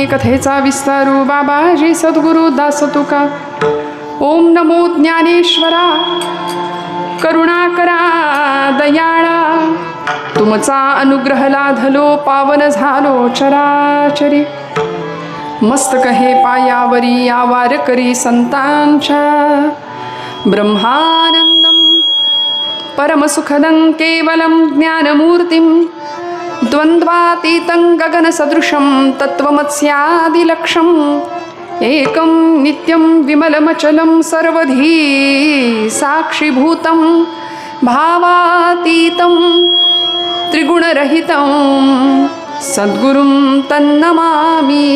कथेचा विस्तारू बाबाजी सद्गुरु दास तुका. ओम नमो ज्ञानेश्वरा करुणाकरा दयाळा. तुमचा अनुग्रह लाधलो पावन झालो चराचरी. मस्तक हे पायावरी आवार करी संतांच्या. ब्रह्मानंदम परमसुखदं केवलं ज्ञानमूर्तिं. द्वन्द्वातीतं गगनसदृशं तत्त्वमस्यादिलक्ष्यम्. एकं नित्यं विमलमचलं सर्वधी साक्षिभूतं. भावातीतं त्रिगुणरहितं सद्गुरुं तन्नमामि.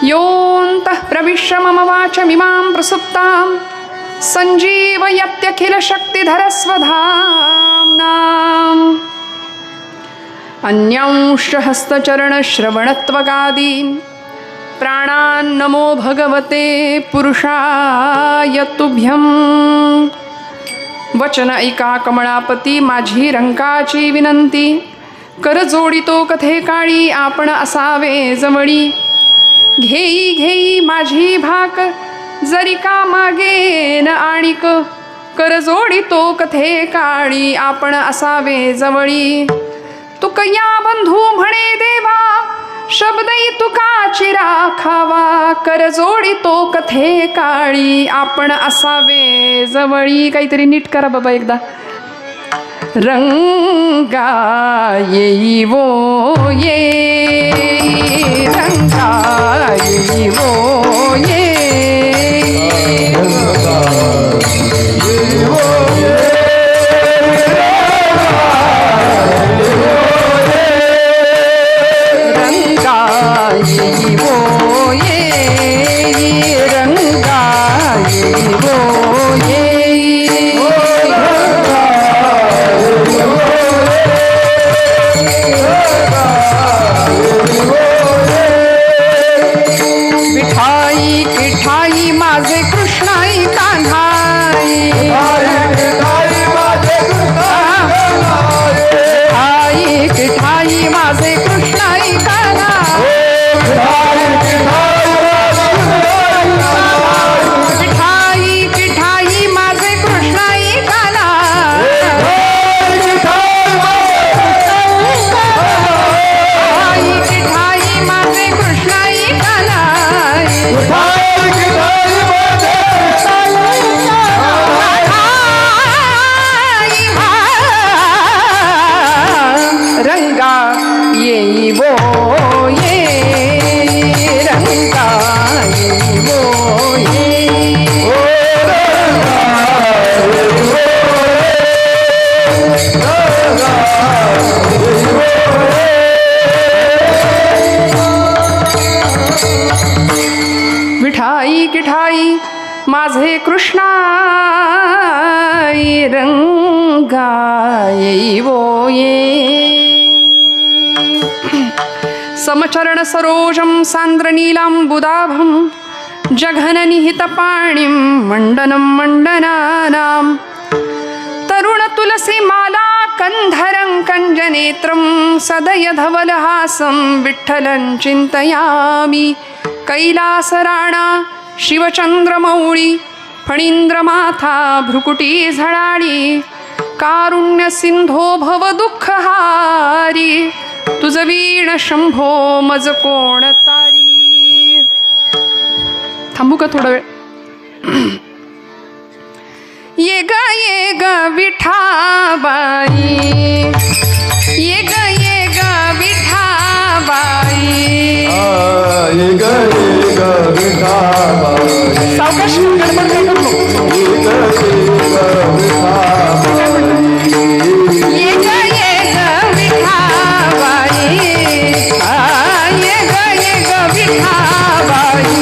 योऽन्तः प्रविश्य मम वाचमिमां प्रसुप्तां सञ्जीवयत्यखिलशक्तिधरस्वधाम्ना. अन्यांश्च हस्तचरणश्रवणत्वगादीन् प्राणान्नमो भगवते पुरुषाय तुभ्यं. वचन ऐका कमळापती माझी रंकाची विनंती. कर जोडितो कथे काळी आपण असावे जवळी. घेई घेई माझी भाक जरी का मागेन आणिक. कर जोडितो कथे काळी आपण असावे जवळी. तुक या बंधू म्हणे देवा शब्दई तुकाची राखावा. कर जोडितो कथे काळी आपण असावे जवळी. काहीतरी नीट करा बाबा एकदा. रंगा येई वो ये रंगा येई वो ये रंगा येई वो ये रंगा येई वो ये रंगा येई वो ये. विठाई किठाई माझे कृष्णाई कान्हाई. विठाई किठाई माझे कृष्णाई कान्हाई. विठाई किठाई माझे कृष्णाई कान्हाई. किठाई माझे कृष्णाई कान्हाई. रंगा येई वो ये रंगा येई वो ये. विठाई किठाई माझे कृष्णाई रंगा येई वो ये. समचरण सरोजं सान्द्रनीलाम्बुदाभं जघननिहितपाणिं मण्डनं मण्डनानां. तरुणतुलसीमाला कन्धरं कञ्जनेत्रं सदयधवलहासं विठ्ठलं चिन्तयामि. कैलासराणा शिवचंद्रमौळी फणींद्रमाथा भ्रुकुटी झळाळी. कारुण्यसिंधो भव दुःखहारी. तुझ वीण शंभो मज कोण तारी. थांबू का थोडा वेळ. ये ग विठाबाई. ये ग विठाबाई. सावकाश गडबड काय करतो. ये ग विठाबाई. ये ग विठाबाई.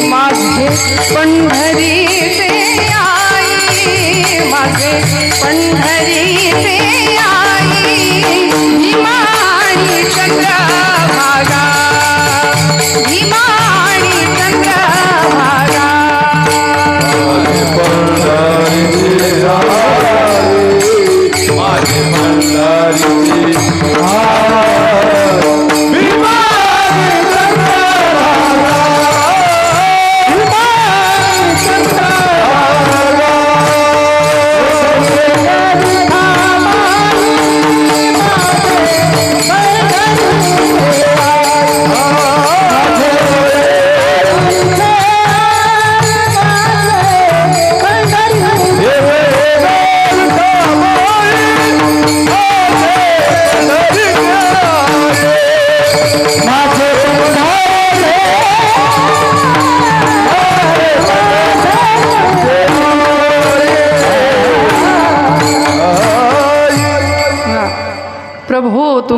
माझे पंढरीचे आई. माझे पंढरीचे आई. भीमानी चंद्रभागा. भीमानी चंद्रभागा.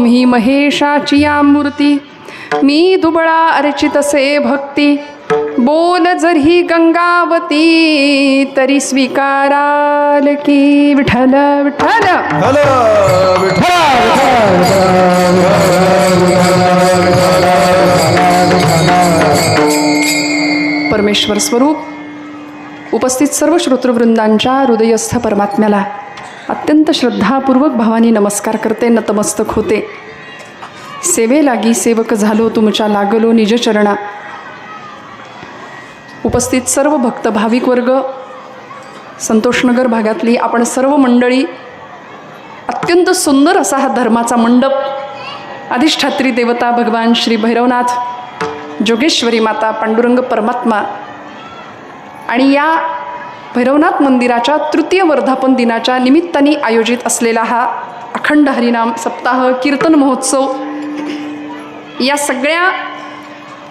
तुम्ही महेशाची या मूर्ती, मी दुबळा अर्चितसे भक्ती, बोल जरी गंगावती तरी स्वीकाराल की विठ्ठल विठ्ठल. परमेश्वर स्वरूप उपस्थित सर्व श्रोतृवृंदांच्या हृदयस्थ परमात्म्याला अत्यंत श्रद्धापूर्वक भावानी नमस्कार करते, नतमस्तक होते. सेवेलागी सेवक झालो तुमच्या लागलो निजचरणा. उपस्थित सर्व भक्त भाविक वर्ग, संतोषनगर भागातली आपण सर्व मंडळी, अत्यंत सुंदर असा हा धर्माचा मंडप, अधिष्ठात्री देवता भगवान श्री भैरवनाथ, जोगेश्वरी माता, पांडुरंग परमात्मा आणि या भैरवनाथ मंदिराच्या तृतीय वर्धापन दिनाच्या निमित्ताने आयोजित असलेला हा अखंड हरिनाम सप्ताह, कीर्तन महोत्सव, या सगळ्या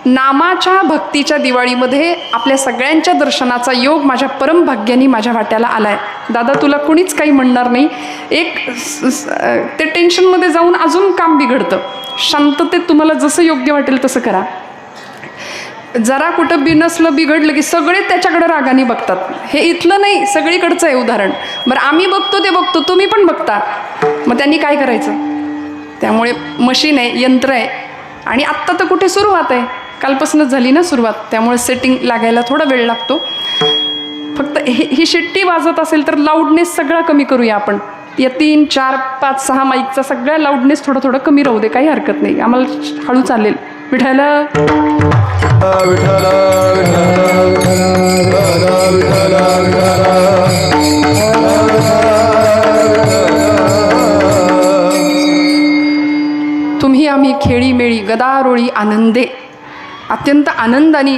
नामाच्या भक्तीच्या दिवाळीमध्ये आपल्या सगळ्यांच्या दर्शनाचा योग माझ्या परमभाग्याने माझ्या वाट्याला आला आहे. दादा तुला कुणीच काही म्हणणार नाही. ते टेन्शनमध्ये जाऊन अजून काम बिघडतं. शांततेत तुम्हाला जसं योग्य वाटेल तसं करा. जरा कुठं बिनसलं बिघडलं की सगळे त्याच्याकडे रागाने बघतात. हे इथलं नाही, सगळीकडचं आहे उदाहरण. बरं आम्ही बघतो ते बघतो, तुम्ही पण बघता, मग त्यांनी काय करायचं? त्यामुळे मशीन आहे, यंत्र आहे, आणि आत्ता तर कुठे सुरुवात आहे, कालपासूनच झाली ना सुरुवात, त्यामुळे सेटिंग लागायला थोडा वेळ लागतो. फक्त ही शिट्टी वाजत असेल तर लाऊडनेस सगळा कमी करूया आपण. या 3, 4, 5, 6 माईकचा सगळा लाऊडनेस थोडं थोडं कमी राहू दे, काही हरकत नाही, आम्हाला हळू चालेल. विठ्ठल तुम्ही आम्ही खेळी मेळी गदारोळी आनंदे. अत्यंत आनंदाने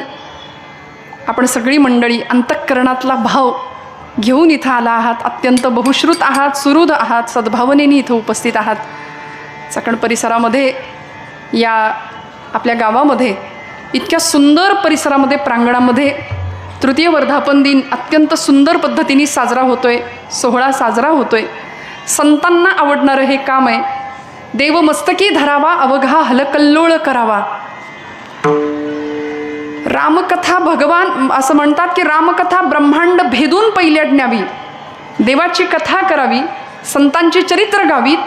आपण सगळी मंडळी अंतःकरणातला भाव घेऊन इथं आला आहात. अत्यंत बहुश्रुत आहात, सुहृद आहात, सद्भावनेने इथं उपस्थित आहात. चाकण परिसरामध्ये, या आपल्या गावामध्ये, इतक्या सुंदर परिसरामध्ये, प्रांगणामध्ये तृतीय वर्धापन दिन अत्यंत सुंदर पद्धतीने साजरा होतोय, सोहळा साजरा होतोय. संतांना आवडणारं हे काम आहे. देव मस्तकी धरावा, अवघा हलकल्लोळ करावा. रामकथा, भगवान असं म्हणतात की रामकथा ब्रह्मांड भेदून पहिल्या न्यावी, देवाची कथा करावी, संतांची चरित्र गावीत.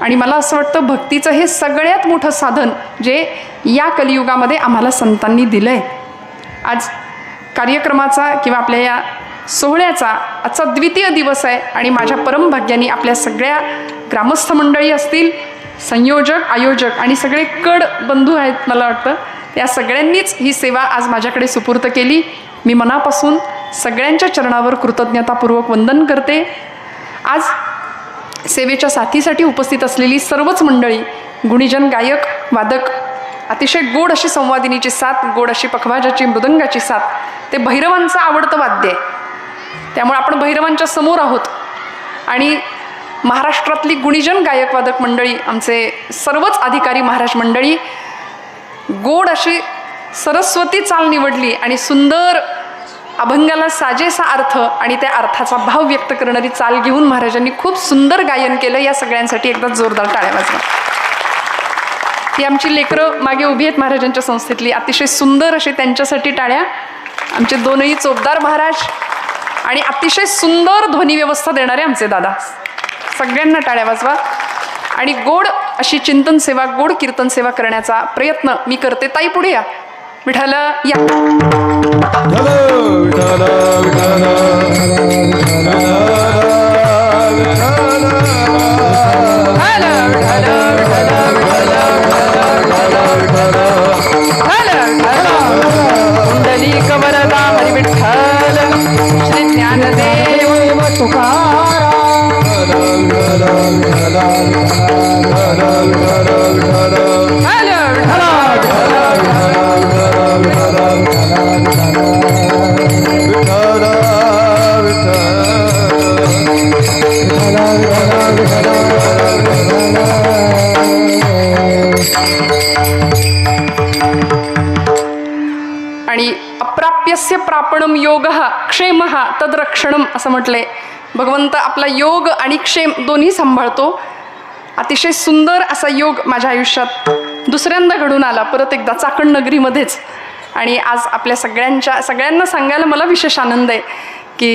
आणि मला असं वाटतं भक्तीचं हे सगळ्यात मोठं साधन जे या कलियुगामध्ये आम्हाला संतांनी दिलं आहे. आज कार्यक्रमाचा किंवा आपल्या या सोहळ्याचा आजचा द्वितीय दिवस आहे आणि माझ्या परमभाग्याने आपल्या सगळ्या ग्रामस्थ मंडळी असतील, संयोजक, आयोजक आणि सगळे कड बंधू आहेत, मला वाटतं या सगळ्यांनीच ही सेवा आज माझ्याकडे सुपूर्त केली. मी मनापासून सगळ्यांच्या चरणावर कृतज्ञतापूर्वक वंदन करते. आज सेवेच्या साथीसाठी उपस्थित असलेली सर्वच मंडळी, गुणीजन, गायक, वादक, अतिशय गोड अशी संवादिनीची साथ, गोड अशी पखवाजाची, मृदंगाची साथ, ते भैरवांचं आवडतं वाद्य आहे. त्यामुळे आपण भैरवांच्या समोर आहोत. आणि महाराष्ट्रातली गुणीजन गायक वादक मंडळी, आमचे सर्वच अधिकारी महाराज मंडळी, गोड अशी सरस्वती चाल निवडली आणि सुंदर अभंगाला साजेसा अर्थ आणि त्या अर्थाचा भाव व्यक्त करणारी चाल घेऊन महाराजांनी खूप सुंदर गायन केलं. या सगळ्यांसाठी एकदा जोरदार टाळ्या वाजवा. ही आमची लेकरं मागे उभी आहेत महाराजांच्या संस्थेतली, अतिशय सुंदर असे त्यांच्यासाठी टाळ्या. आमचे दोनही चोपदार महाराज आणि अतिशय सुंदर ध्वनी व्यवस्था देणारे आमचे दादा, सगळ्यांना टाळ्या वाजवा. आणि गोड अशी चिंतन सेवा, गोड कीर्तन सेवा करण्याचा प्रयत्न मी करते. ताई पुढे या. विठ्ठल या. कुंडलिक वरदा हरी विठ्ठल, श्री ज्ञानदेव तुकाराम. आणि अप्राप्यस्य प्रापणम योगः क्षेमः तद्रक्षणम असं म्हटलंय. भगवंत आपला योग आणि क्षेम दोन्ही सांभाळतो. अतिशय सुंदर असा योग माझ्या आयुष्यात दुसऱ्यांदा घडून आला, परत एकदा चाकण नगरीमध्येच. आणि आज आपल्या सगळ्यांना सांगायला मला विशेष आनंद आहे की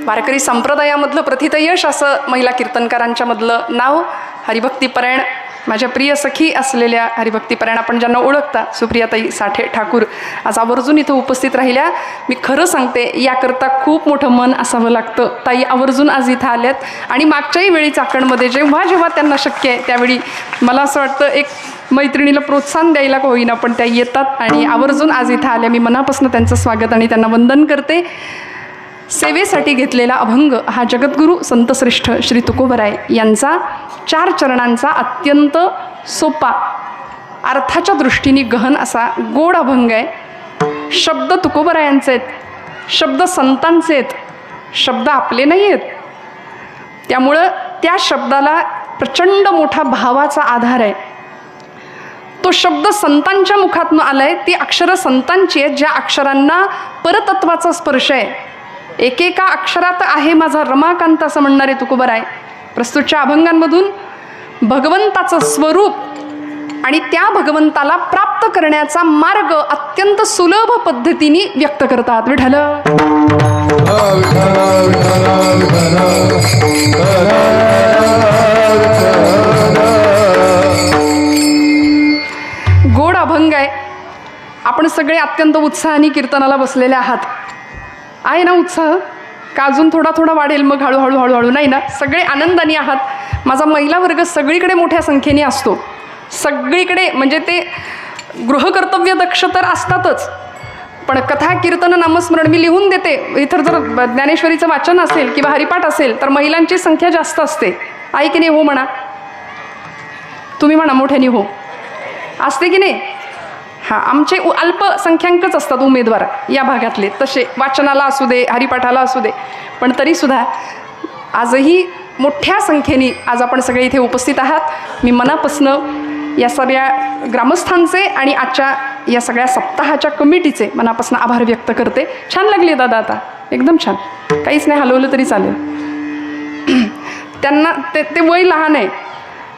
वारकरी संप्रदायामधलं प्रथितयश असं महिला कीर्तनकारांच्या मधलं नाव हरिभक्तीपरायण, माझ्या प्रिय सखी असलेल्या हरिभक्तीपरायण आपण ज्यांना ओळखता सुप्रियाताई साठे ठाकूर आज आवर्जून इथं उपस्थित राहिल्या. मी खरं सांगते याकरता खूप मोठं मन असावं लागतं. ताई आवर्जून आज इथं आल्यात आणि मागच्याही वेळी चाकणमध्ये जेव्हा त्यांना शक्य आहे त्यावेळी मला असं वाटतं एक मैत्रिणीला प्रोत्साहन द्यायला का होईना पण त्या येतात आणि आवर्जून आज इथं आल्या. मी मनापासून त्यांचं स्वागत आणि त्यांना वंदन करते. सेवेसाठी घेतलेला अभंग हा जगद्गुरू संतश्रेष्ठ श्री तुकोबराय यांचा 4 चरणांचा अत्यंत सोपा अर्थाच्या दृष्टीने गहन असा गोड अभंग आहे. शब्द तुकोबरायांचे आहेत, शब्द संतांचे आहेत, शब्द आपले नाही आहेत. त्यामुळं त्या शब्दाला प्रचंड मोठा भावाचा आधार आहे. तो शब्द संतांच्या मुखातून आलाय, ती अक्षरं संतांची आहेत ज्या अक्षरांना परतत्वाचा स्पर्श आहे. एकेका अक्षरात आहे माझा रमाकांत असं म्हणणारे तुकोबराय प्रस्तुतच्या अभंगांमधून भगवंताचं स्वरूप आणि त्या भगवंताला प्राप्त करण्याचा मार्ग अत्यंत सुलभ पद्धतीने व्यक्त करतात. विठ्ठल गोड अभंग आहे. आपण सगळे अत्यंत उत्साहाने कीर्तनाला बसलेले आहात. आहे ना उत्साह? का अजून थोडा वाढेल मग हळूहळू नाही ना? सगळे आनंदाने आहात. माझा महिला वर्ग सगळीकडे मोठ्या संख्येने असतो, सगळीकडे. म्हणजे ते गृहकर्तव्य दक्ष तर असतातच, पण कथा कीर्तन नामस्मरण मी लिहून देते. इथं जर ज्ञानेश्वरीचं वाचन असेल किंवा हरिपाठ असेल तर महिलांची संख्या जास्त असते. आहे की नाही? हो म्हणा, तुम्ही म्हणा मोठ्याने हो. असते की नाही? हां, आमचे अल्पसंख्याकच असतात उमेदवार या भागातले, तसे वाचनाला असू दे हरिपाठाला असू दे. पण तरीसुद्धा आजही मोठ्या संख्येने आज आपण सगळे इथे उपस्थित आहात. मी मनापासनं या सगळ्या ग्रामस्थांचे आणि आजच्या या सगळ्या सप्ताहाच्या कमिटीचे मनापासून आभार व्यक्त करते. छान लागली दादा, आता एकदम छान, काहीच नाही हलवलं तरी चालेल. त्यांना ते वय लहान आहे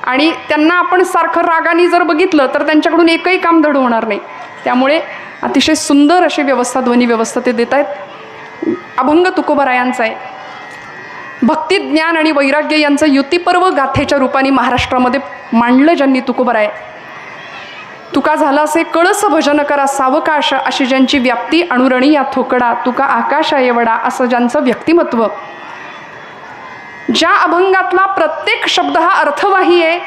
आणि त्यांना आपण सारखं रागाने जर बघितलं तर त्यांच्याकडून एकही काम धड होणार नाही. त्यामुळे अतिशय सुंदर अशी व्यवस्था, ध्वनी व्यवस्था ते देत आहेत. अभंग तुकोबरायांचा आहे. भक्ती, ज्ञान आणि वैराग्य यांचं युतिपर्व गाथेच्या रूपाने महाराष्ट्रामध्ये मांडलं ज्यांनी तुकोबराय. तुका झाला असे कळस भजन करा सावकाश, अशी ज्यांची व्याप्ती अणुरणी या थोकडा, तुका आकाशा येवडा असं ज्यांचं व्यक्तिमत्व. ज्या अभंगातला प्रत्येक शब्द हा अर्थवाही आहे,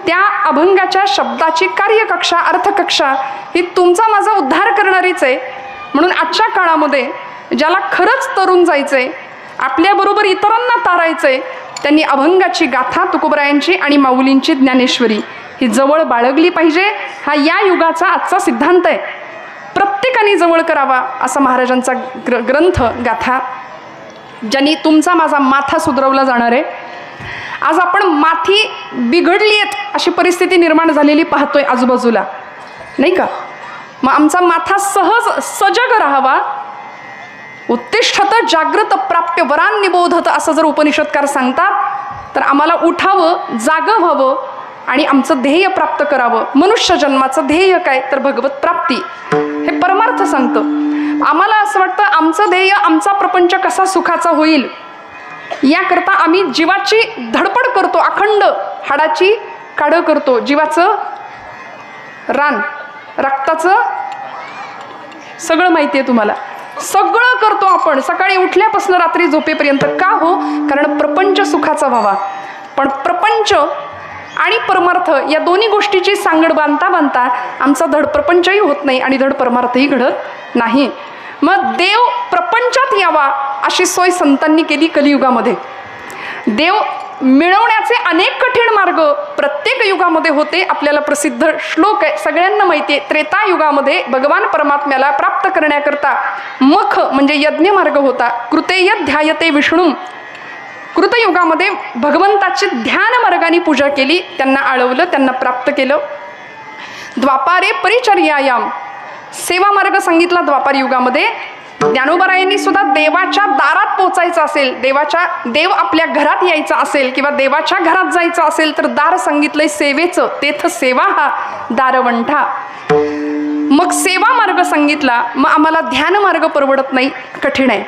त्या अभंगाच्या शब्दाची कार्यकक्षा, अर्थकक्षा ही तुमचा माझा उद्धार करणारीच आहे. म्हणून आजच्या काळामध्ये ज्याला खरंच तरुण जायचं आहे, आपल्याबरोबर इतरांना तारायचं आहे, त्यांनी अभंगाची गाथा तुकोबरायांची आणि माऊलींची ज्ञानेश्वरी ही जवळ बाळगली पाहिजे. हा या युगाचा आजचा सिद्धांत आहे. प्रत्येकाने जवळ करावा असा महाराजांचा ग्रंथ गाथा, ज्यांनी तुमचा माझा माथा सुधरवला जाणार आहे. आज आपण माथी बिघडली आहेत अशी परिस्थिती निर्माण झालेली पाहतोय आजूबाजूला, नाही का? मग आमचा माथा सहज सजग राहावा. उत्तिष्ठत जागृत प्राप्य वरान निबोधत असं जर उपनिषदकार सांगतात तर आम्हाला उठावं, जागं व्हावं आणि आमचं ध्येय प्राप्त करावं. मनुष्य जन्माचं ध्येय काय तर भगवत प्राप्ती, हे परमार्थ सांगतं. आम्हाला असं वाटतं आमचं ध्येय, आमचा प्रपंच कसा सुखाचा होईल याकरता आम्ही जीवाची धडपड करतो, अखंड हाडाची काढं करतो, जीवाचं रान, रक्ताचं सगळं माहिती आहे तुम्हाला. सगळं करतो आपण सकाळी उठल्यापासून रात्री झोपेपर्यंत. का हो? कारण प्रपंच सुखाचा व्हावा. पण प्रपंच आणि परमार्थ या दोन्ही गोष्टीची सांगड बांधता आमचा धड प्रपंचही होत नाही आणि धड परमार्थही घडत नाही. मग देव प्रपंचात यावा अशी सोय संतांनी केली कलियुगामध्ये. देव मिळवण्याचे अनेक कठीण मार्ग प्रत्येक युगामध्ये होते. आपल्याला प्रसिद्ध श्लोक आहे, सगळ्यांना माहिती आहे. त्रेतायुगामध्ये भगवान परमात्म्याला प्राप्त करण्याकरता मख म्हणजे यज्ञ मार्ग होता. कृतेय ध्यायते विष्णू. कृतयुगामध्ये भगवंताची ध्यान मार्गाने पूजा केली, त्यांना आळवलं, त्यांना प्राप्त केलं. द्वापारे परिचर्यायाम सेवा मार्ग सांगितला द्वापार युगामध्ये. ज्ञानोबरायांनी सुद्धा देवाच्या दारात पोचायचं असेल, देव आपल्या घरात यायचा असेल किंवा देवाच्या घरात जायचं असेल तर दार सांगितलंय सेवेचं, तेथ सेवा हा दारवंठा. मग सेवा मार्ग सांगितला, मग आम्हाला ध्यान मार्ग परवडत नाही, कठीण आहे.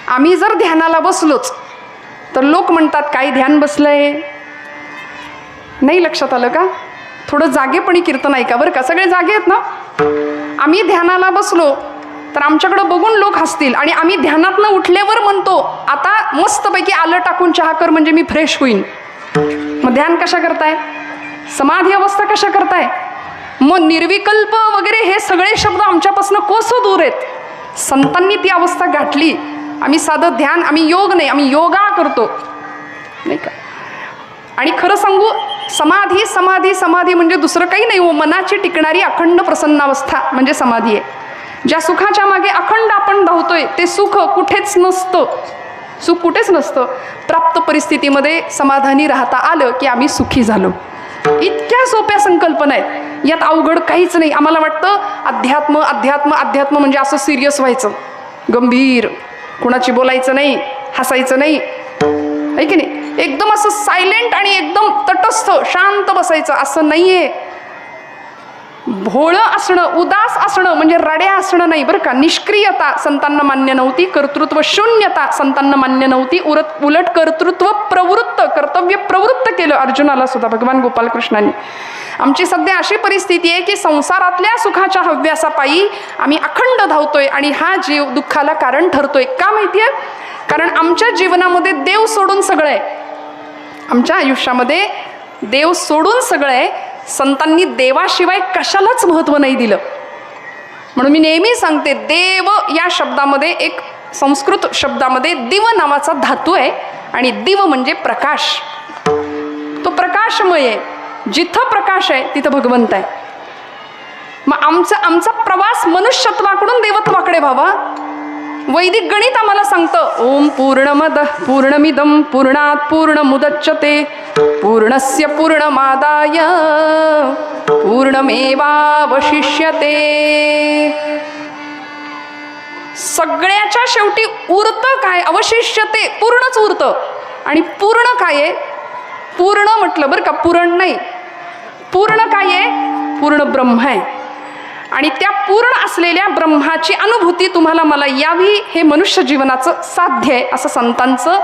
आम्ही जर ध्यानाला बसलोच तर लोक म्हणतात काय ध्यान बसलंय. नाही लक्षात आलं का? थोडं जागेपणी कीर्तन ऐका बरं का, सगळे जागे आहेत ना. आम्ही ध्यानाला बसलो तर आमच्याकडं बघून लोक हसतील आणि आम्ही ध्यानातनं उठल्यावर म्हणतो आता मस्तपैकी आलं टाकून चहा कर म्हणजे मी फ्रेश होईन. मग ध्यान कशा करताय? समाधी अवस्था कशा करताय? मग निर्विकल्प वगैरे हे सगळे शब्द आमच्यापासून कोसो दूर आहेत. संतांनी ती अवस्था गाठली. आम्ही साधं ध्यान, आम्ही योग नाही, आम्ही योगा करतो नाही का. आणि खरं सांगू, समाधी समाधी समाधी म्हणजे दुसरं काही नाही हो, मनाची टिकणारी अखंड प्रसन्नावस्था म्हणजे समाधी आहे. ज्या सुखाच्या मागे अखंड आपण धावतोय ते सुख कुठेच नसतं, सुख कुठेच नसतं. प्राप्त परिस्थितीमध्ये समाधानी राहता आलं की आम्ही सुखी झालो. इतक्या सोप्या संकल्पना आहेत, यात अवघड काहीच नाही. आम्हाला वाटतं अध्यात्म अध्यात्म अध्यात्म म्हणजे असं सिरियस व्हायचं, गंभीर, कुणाची बोलायचं नाही, हसायचं नाही, आहे की नाही, एकदम असं सायलेंट आणि एकदम तटस्थ शांत बसायचं असं नाहीये. भोळं असणं, उदास असणं म्हणजे रड्या असणं नाही बरं का. निष्क्रियता संतांना मान्य नव्हती, कर्तृत्व शून्यता संतांना मान्य नव्हती. उलट कर्तृत्व प्रवृत्त, कर्तव्य प्रवृत्त केलं अर्जुनाला सुद्धा भगवान गोपालकृष्णांनी. आमची सध्या अशी परिस्थिती आहे की संसारातल्या सुखाच्या हव्यासापायी आम्ही अखंड धावतोय आणि हा जीव दुःखाला कारण ठरतोय. का माहितीये? कारण आमच्या जीवनामध्ये देव सोडून सगळं आहे. आमच्या आयुष्यामध्ये देव सोडून सगळं आहे. संतांनी देवाशिवाय कशालाच महत्त्व नाही दिलं. म्हणून मी नेहमी सांगते, देव या शब्दामध्ये एक संस्कृत शब्दामध्ये दिव नावाचा धातू आहे आणि दिव म्हणजे प्रकाश. तो प्रकाशमय आहे. जिथं प्रकाश आहे तिथं भगवंत आहे. मग आमचा प्रवास मनुष्यत्वाकडून देवत्वाकडे व्हावा. वैदिक गणित आम्हाला सांगतं ओम पूर्णमद पूर्णमिदं पूर्णात पूर्णमुदच्यते पूर्णस्य पूर्णमादाय पूर्णमेवावशिष्यते. सगळ्याच्या शेवटी उरतं काय? अवशिष्यते, पूर्णच उरतं. आणि पूर्ण काय आहे? पूर्ण म्हटलं बरं का, पूर्ण नाही. पूर्ण काय आहे? पूर्ण ब्रह्म आहे. आणि त्या पूर्ण असलेल्या ब्रह्माची अनुभूती तुम्हाला मला यावी हे मनुष्य जीवनाचं साध्य आहे असं संतांचं,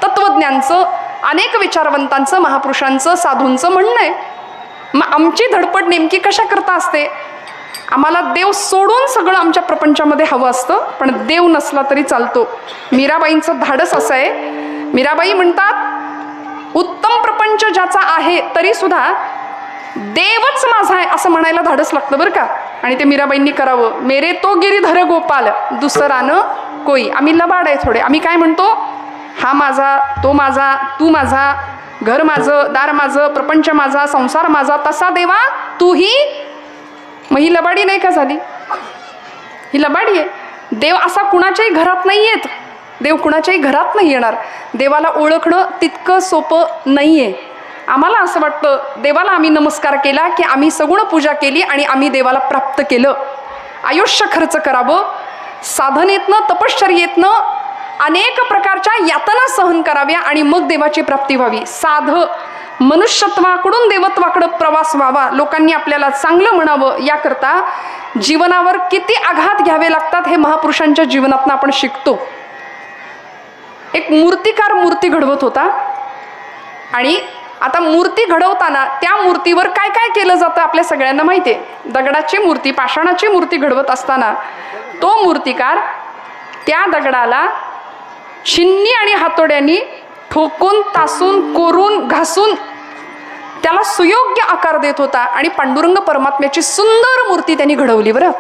तत्वज्ञांचं, अनेक विचारवंतांचं, महापुरुषांचं, साधूंचं म्हणणं आहे. मग आमची धडपड नेमकी कशा करता असते? आम्हाला देव सोडून सगळं आमच्या प्रपंचामध्ये हवं असतं, पण देव नसला तरी चालतो. मीराबाईंचं धाडस असं आहे. मीराबाई म्हणतात उत्तम प्रपंच ज्याचा आहे तरी सुद्धा देवच माझा आहे असं म्हणायला धाडस लागतं बरं का. आणि ते मीराबाईंनी करावं. मेरे तो गिरीधर गोपाल दुसरा न कोई. आम्ही लबाड आहे थोडे. आम्ही काय म्हणतो? हा माझा, तो माझा, तू माझा, घर माझं, दार माझं, प्रपंच माझा, संसार माझा. तसा देवा तूही. मग ही लबाडी नाही का झाली? ही लबाडी आहे. देव असा कुणाच्याही घरात नाही येत. देव कुणाच्याही घरात नाही येणार. देवाला ओळखणं तितकं सोपं नाही आहे. आम्हाला असं वाटतं देवाला आम्ही नमस्कार केला की आम्ही सगुण पूजा केली आणि आम्ही देवाला प्राप्त केलं. आयुष्य खर्च करावं, साधनेतनं, तपश्चर्येतनं अनेक प्रकारच्या यातना सहन कराव्या आणि मग देवाची प्राप्ती व्हावी. मनुष्यत्वाकडून देवत्वाकडं प्रवास व्हावा, लोकांनी आपल्याला चांगलं म्हणावं, याकरता जीवनावर किती आघात घ्यावे लागतात हे महापुरुषांच्या जीवनातनं आपण शिकतो. एक मूर्तिकार मूर्ती घडवत होता आणि आता मूर्ती घडवताना त्या मूर्तीवर काय काय केलं जातं आपल्या सगळ्यांना माहिती आहे. दगडाची मूर्ती, पाषाणाची मूर्ती घडवत असताना तो मूर्तिकार त्या दगडाला छिन्नी आणि हातोड्यांनी ठोकून, तासून, कोरून, घासून त्याला सुयोग्य आकार देत होता आणि पांडुरंग परमात्म्याची सुंदर मूर्ती त्यांनी घडवली. बरं,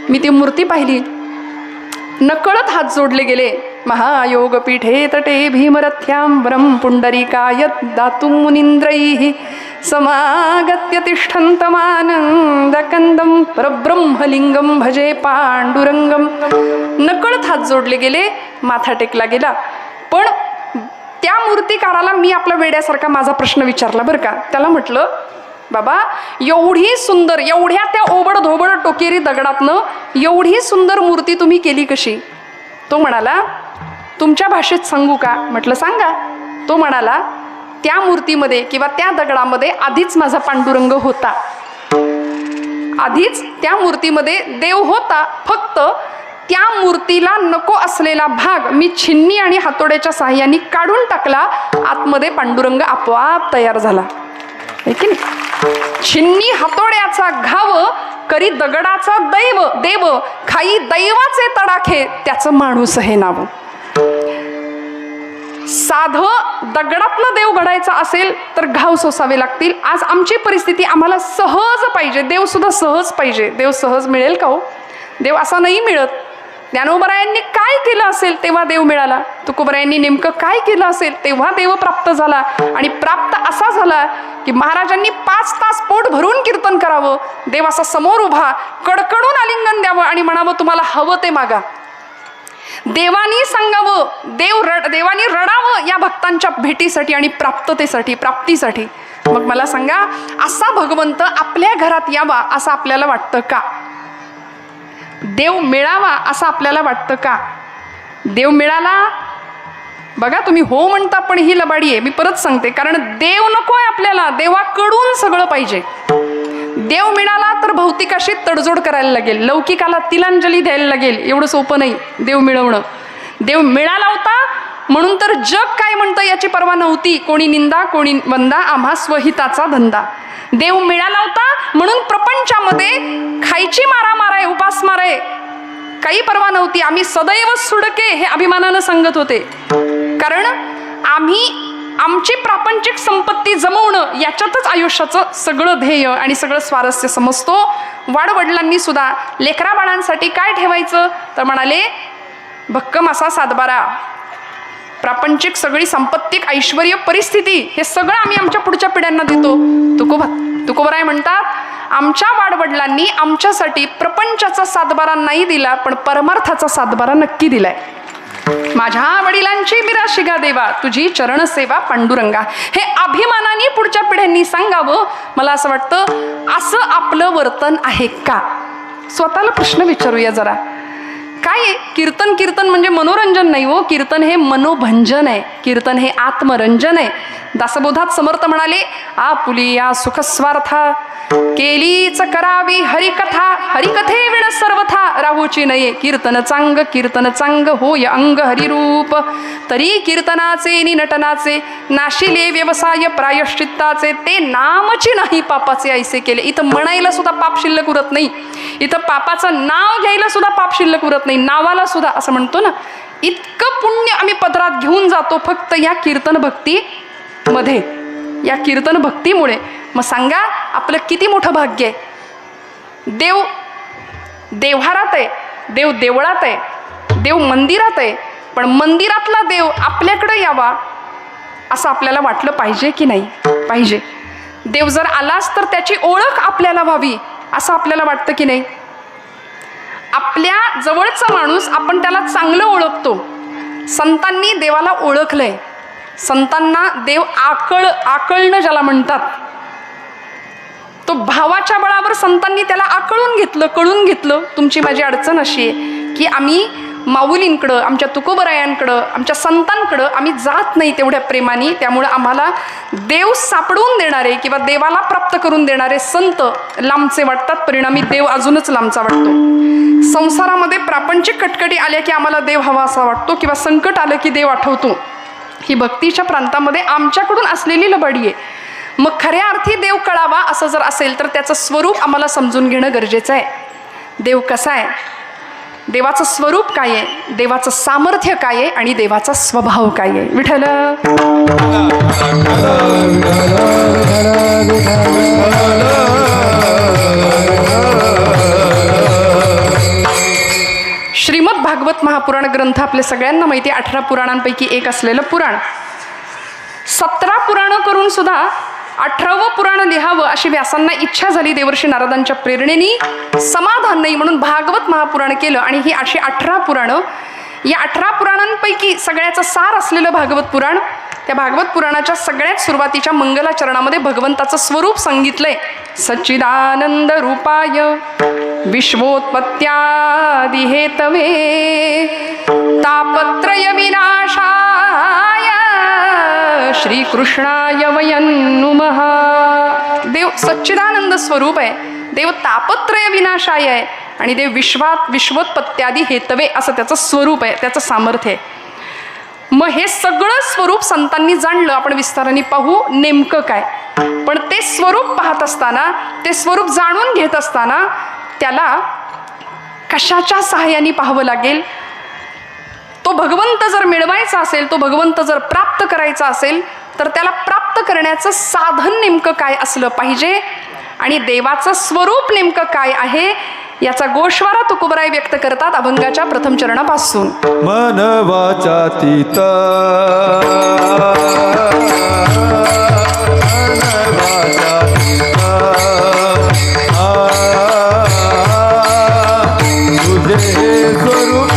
मी ती मूर्ती पाहिली, नकळत हात जोडले गेले. महायोगपीठे तटे भीमरथ्यां ब्रह्म पुंडरीकाय दातुं मुनींद्रैः समागत्य तिष्ठन्तमानन्दकन्दं परब्रह्मलिंगं भजे पांडुरंगम. नकळत हात जोडले गेले, माथा टेकला गेला. पण त्या मूर्तिकाराला मी आपला वेड्यासारखा माझा प्रश्न विचारला बरं का. त्याला म्हटलं बाबा एवढी सुंदर, एवढ्या त्या ओबड धोबड टोकेरी दगडातनं एवढी सुंदर मूर्ती तुम्ही केली कशी? तो म्हणाला तुमच्या भाषेत सांगू का? म्हटलं सांगा. तो म्हणाला त्या मूर्तीमध्ये किंवा त्या दगडामध्ये आधीच माझा पांडुरंग होता, आधीच त्या मूर्तीमध्ये देव होता, फक्त त्या मूर्तीला नको असलेला भाग मी छिन्नी आणि हातोड्याच्या साहाय्याने काढून टाकला, आतमध्ये पांडुरंग आपोआप तयार झाला. आहे की नाही? छिन्नी हातोड्याचा घाव करी दगडाचा देव खाई दैवाचे तडाखे, त्याचं माणूस हे नाव. साधं दगडातनं देव घडायचा असेल तर घाव सोसावे लागतील. आज आमची परिस्थिती आम्हाला सहज पाहिजे, देव सुद्धा सहज पाहिजे. देव सहज मिळेल का हो? देव असा नाही मिळत. ज्ञानोबरायांनी काय केलं असेल तेव्हा देव मिळाला, तुकोबरायांनी नेमकं काय केलं असेल तेव्हा देव प्राप्त झाला. आणि प्राप्त असा झाला की महाराजांनी 5 तास पोट भरून कीर्तन करावं, देव असा समोर उभा कडकडून आलिंगन द्यावं आणि म्हणावं तुम्हाला हवं ते मागा. देवानी सांगावं, देवानी रडावं या भक्तांच्या भेटीसाठी आणि प्राप्तीसाठी. मग मला सांगा, असा भगवंत आपल्या घरात यावा असं आपल्याला वाटतं का? देव मिळावा असं आपल्याला वाटतं का? देव मिळाला बघा, तुम्ही हो म्हणता पण ही लबाडी आहे. मी परत सांगते, कारण देव नकोय आपल्याला, देवाकडून सगळं पाहिजे. देव मिळाला तर भौतिकाशी तडजोड करायला लागेल, लौकिकाला तिलांजली द्यायला लागेल. एवढं सोपं नाही देव मिळवणं. देव मिळाला होता म्हणून तर जग काय म्हणतं याची पर्वा नव्हती, कोणी निंदा कोणी वंदा, आम्हा स्वहिताचा धंदा. देव मिळाला होता म्हणून प्रपंचामध्ये खायची मारामार आहे, उपासमार आहे, काही पर्वा नव्हती. आम्ही सदैव सुडके हे अभिमानानं सांगत होते, कारण आम्ही आमची प्रापंचिक संपत्ती जमवणं याच्यातच आयुष्याचं सगळं ध्येय आणि सगळं स्वारस्य समजतो. वाडवडिलांनी सुद्धा लेकरा बाळांसाठी काय ठेवायचं तर म्हणाले भक्कम असा सातबारा, प्रापंचिक सगळी संपत्तिक ऐश्वर्य परिस्थिती हे सगळं आम्ही आमच्या पुढच्या पिढ्यांना देतो. तुकोबराय म्हणतात आमच्या वाडवडिलांनी आमच्यासाठी प्रपंचाचा सातबारा नाही दिला, पण परमार्थाचा सातबारा नक्की दिलाय. माझ्या वडिलांची मिराशिगा देवा, तुझी चरण सेवा पांडुरंगा, हे अभिमानाने पुढच्या पिढ्यांनी सांगावं. मला असं वाटतं असं आपलं वर्तन आहे का? स्वतःला प्रश्न विचारूया जरा. काय कीर्तन म्हणजे मनोरंजन नाही हो, कीर्तन हे मनोभंजन आहे, कीर्तन हे आत्मरंजन आहे. दासबोधात समर्थ म्हणाले आपुलिया सुखस्वार्था केलीच करावी हरिकथा, हरिकथे विण सर्वथा राहूची नये. कीर्तन चांग होय अंग हरिरूप, तरी कीर्तनाचे नि नटनाचे नाशिले व्यवसाय प्रायश्चित्ताचे, ते नामची नाही पापाचे ऐसे केले. इथं म्हणायला सुद्धा पाप शिल्लक उरत नाही, इथं पापाचं नाव घ्यायला सुद्धा पाप शिल्लक उरत नाही, नावाला सुद्धा असं म्हणतो ना. इतकं पुण्य आम्ही पदरात घेऊन जातो फक्त या कीर्तन भक्तीमध्ये, या कीर्तन भक्तीमुळे. मग सांगा आपलं किती मोठं भाग्य आहे. देव देव्हारात आहे, देव देवळात आहे, देव मंदिरात आहे, पण मंदिरातला देव आपल्याकडे यावा असं आपल्याला वाटलं पाहिजे की नाही पाहिजे? देव जर आलाच तर त्याची ओळख आपल्याला व्हावी असं आपल्याला वाटतं की नाही? आपल्या जवळचा माणूस आपण त्याला चांगलं ओळखतो. संतांनी देवाला ओळखलंय, संतांना देव आकळणं ज्याला म्हणतात, तो भावाच्या बळावर संतांनी त्याला आकळून घेतलं, कळून घेतलं. तुमची माझी अडचण अशी आहे की आम्ही माऊलींकडं, आमच्या तुकोबरायांकडं, आमच्या संतांकडं आम्ही जात नाही तेवढ्या प्रेमाने, त्यामुळं आम्हाला देव सापडवून देणारे किंवा देवाला प्राप्त करून देणारे संत लांबचे वाटतात, परिणामी देव अजूनच लांबचा वाटतो. संसारामध्ये प्रापंचिक कटकटी आल्या की आम्हाला देव हवा असा वाटतो, किंवा संकट आलं की देव आठवतो. ही भक्तीच्या प्रांतामध्ये आमच्याकडून असलेली लबाडी आहे. मग खऱ्या अर्थी देव कळावा असं जर असेल तर त्याचं स्वरूप आम्हाला समजून घेणं गरजेचं आहे. देव कसा आहे, देवाचं स्वरूप काय आहे, देवाचं सामर्थ्य काय आहे आणि देवाचा स्वभाव काय आहे. विठ्ठल श्रीमद भागवत महापुराण ग्रंथ आपल्या सगळ्यांना माहिती आहे, 18 पुराणांपैकी एक असलेलं पुराण. 17 पुराणं करून सुद्धा 18वं पुराण लिहावं अशी व्यासांना इच्छा झाली देवर्षी नारदांच्या प्रेरणेने. समाधान नाही म्हणून भागवत महापुराण केलं, आणि ही अशी 18 पुराणं, या 18 पुराणांपैकी सगळ्याचं सार असलेलं भागवत पुराण त्या भागवत पुराणाच्या सगळ्यात सुरुवातीच्या मंगलाचरणामध्ये भगवंताचं स्वरूप सांगितलंय. सच्चिदानंद रूपाय विश्वोत्पत्त्यादि हेतवे तापत्रय विनाशाय श्रीकृष्णाय वयं नुमः. देव सच्चिदानंद स्वरूप आहे, देव तापत्रय विनाशाय आहे आणि देव विश्वोत्पत्त्यादि हेतवे असं त्याचं स्वरूप आहे, त्याचं सामर्थ्य आहे. मग हे सगळं स्वरूप संतांनी जाणलं. आपण विस्ताराने पाहू नेमकं काय. पण ते स्वरूप पाहत असताना, ते स्वरूप जाणून घेत असताना त्याला कशाच्या सहाय्याने पाहावं लागेल. तो भगवंत जर मिळवायचा असेल, तो भगवंत जर प्राप्त करायचा असेल, तर त्याला प्राप्त करण्याचं साधन नेमकं काय असलं पाहिजे आणि देवाचं स्वरूप नेमकं काय आहे याचा गोषवारा तुकोबराय व्यक्त करतात अभंगाच्या प्रथम चरणापासून. मन वाचातीत तुझे स्वरूप